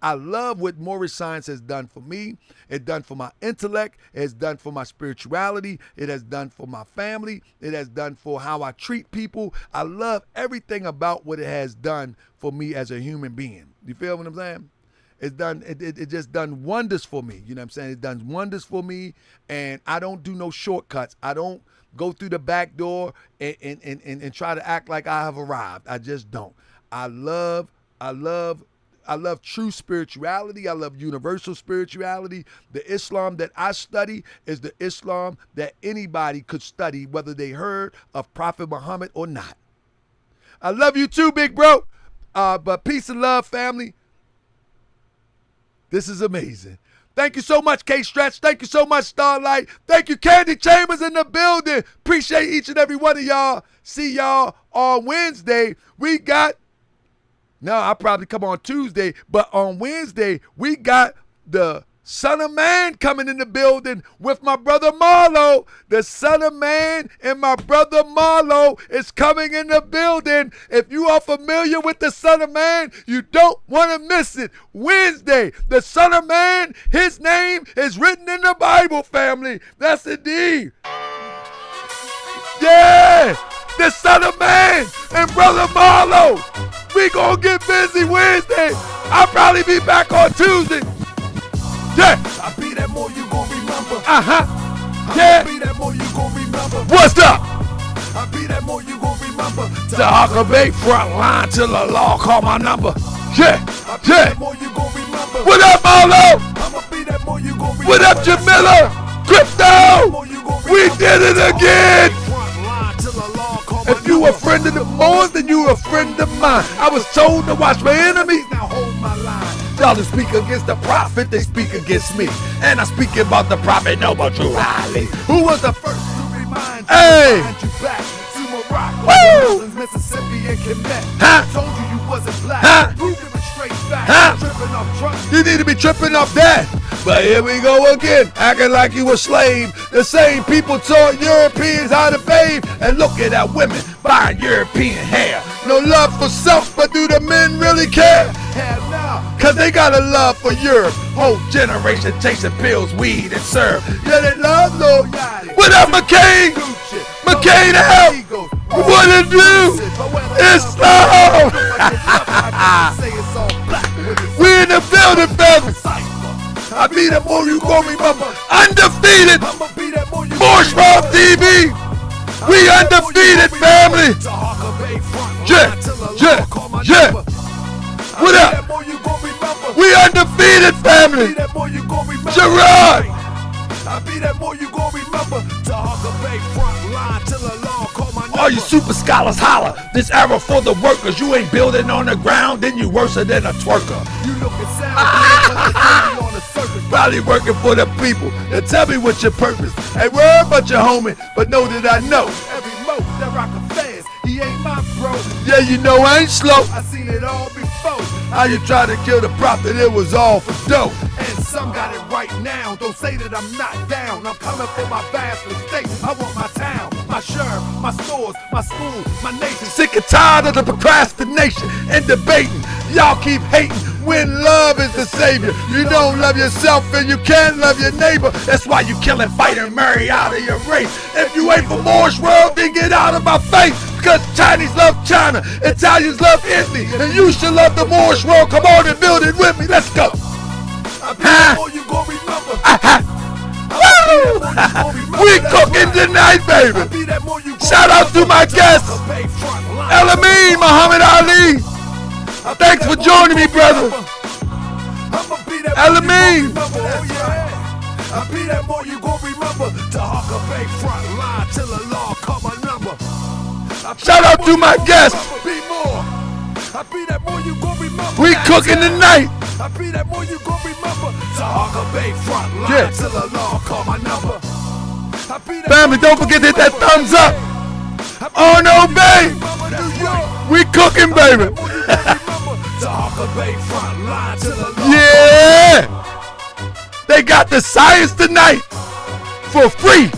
I love what Moorish science has done for me. It's done for my intellect. It's done for my spirituality. It has done for my family. It has done for how I treat people. I love everything about what it has done for me as a human being. You feel what I'm saying? It just done wonders for me. You know what I'm saying? It done wonders for me, and I don't do no shortcuts. I don't go through the back door and try to act like I have arrived. I just don't. I love true spirituality. I love universal spirituality. The Islam that I study is the Islam that anybody could study, whether they heard of Prophet Muhammad or not. I love you too, big bro. But peace and love, family. This is amazing. Thank you so much, K-Stretch. Thank you so much, Starlight. Thank you, Candy Chambers in the building. Appreciate each and every one of y'all. See y'all on Wednesday. I'll probably come on Tuesday, but on Wednesday, we got the Son of Man coming in the building with my brother Marlo. The Son of Man and my brother Marlo is coming in the building. If you are familiar with the Son of Man, you don't want to miss it. Wednesday, the Son of Man, his name is written in the Bible, family. That's indeed. Yeah, the Son of Man and brother Marlo. We gonna get busy Wednesday. I'll probably be back on Tuesday. Yeah. I be that more you gon' remember. Yeah. I be that more you gon' remember. What's up? I be that more you gon' remember. The Huckabee front line till the law call my number. Yeah. I be that more you gon' remember. What up, Marlo? I'ma be that more you gon' remember. What up, Jamila? Crypto? We did it again. If you a friend of the Moors, then you a friend of mine. I was told to watch my enemies. Now hold my line. The All who speak against the prophet, they speak against me. And I speak about the prophet Noble True Ali, who was the first to remind you, Hey! You back to Morocco, Woo! Mississippi, and Quebec. Huh? Told you you wasn't black. Huh? Proved it with straight facts. Huh? Tripping off trucks. You need to be tripping off that. But here we go again, acting like you a slave. The same people taught Europeans how to bathe. And looking at women buying European hair. No love for self, but do the men really care? Have now. Cause they got a love for Europe. Whole generation chasing pills, weed, and syrup. Yeah, they love Lord. What up, McCain? McCain out. What to do? Islam. We in the building, family. I be the more you gon' remember. Undefeated. Moorish World TV. We undefeated, family. Yeah. What up? We undefeated, family. Gerard. I be that more you gon' remember. Tahaka Bay front line till the law call my number. All you super scholars holler. This era for the workers. You ain't building on the ground, then you worse than a twerker. You lookin' sound on the surface. Probably working for the people. Now tell me what's your purpose. Hey, word about your homie, but know that I know. Every mo that rock a fast, he ain't my bro. Yeah, you know I ain't slow. I seen it all before. How you try to kill the prophet? It was all for dough. And some got it right now. Don't say that I'm not down. I'm coming for my vast estate. I want my town, my sheriff, my stores, my school, my nation. Sick and tired of the procrastination and debating. Y'all keep hating when love is the savior. You don't love yourself and you can't love your neighbor. That's why you kill and fight and marry out of your race. If you ain't for Moorish World, then get out of my face. Because Chinese love China, Italians love Italy, and you should love the Moorish World. Come on and build it with me. Let's go. I be that more you gon' remember. Woo! We cooking tonight, baby. Shout out to my guest, Elamin Muhammad Ali. Thanks for joining me, brother. Elamin. I be that more you gon' remember. Tahaka Bay front line till the law call my number. Shout out to my guest. Be more. I be that more you gon' remember. We cooking tonight. I be that more you gon' remember. Tahaka Bay front line Yeah. till the law call my number. Family, don't forget to hit that thumbs up. Oh no, babe. We cooking, baby. Yeah. They got the science tonight for free.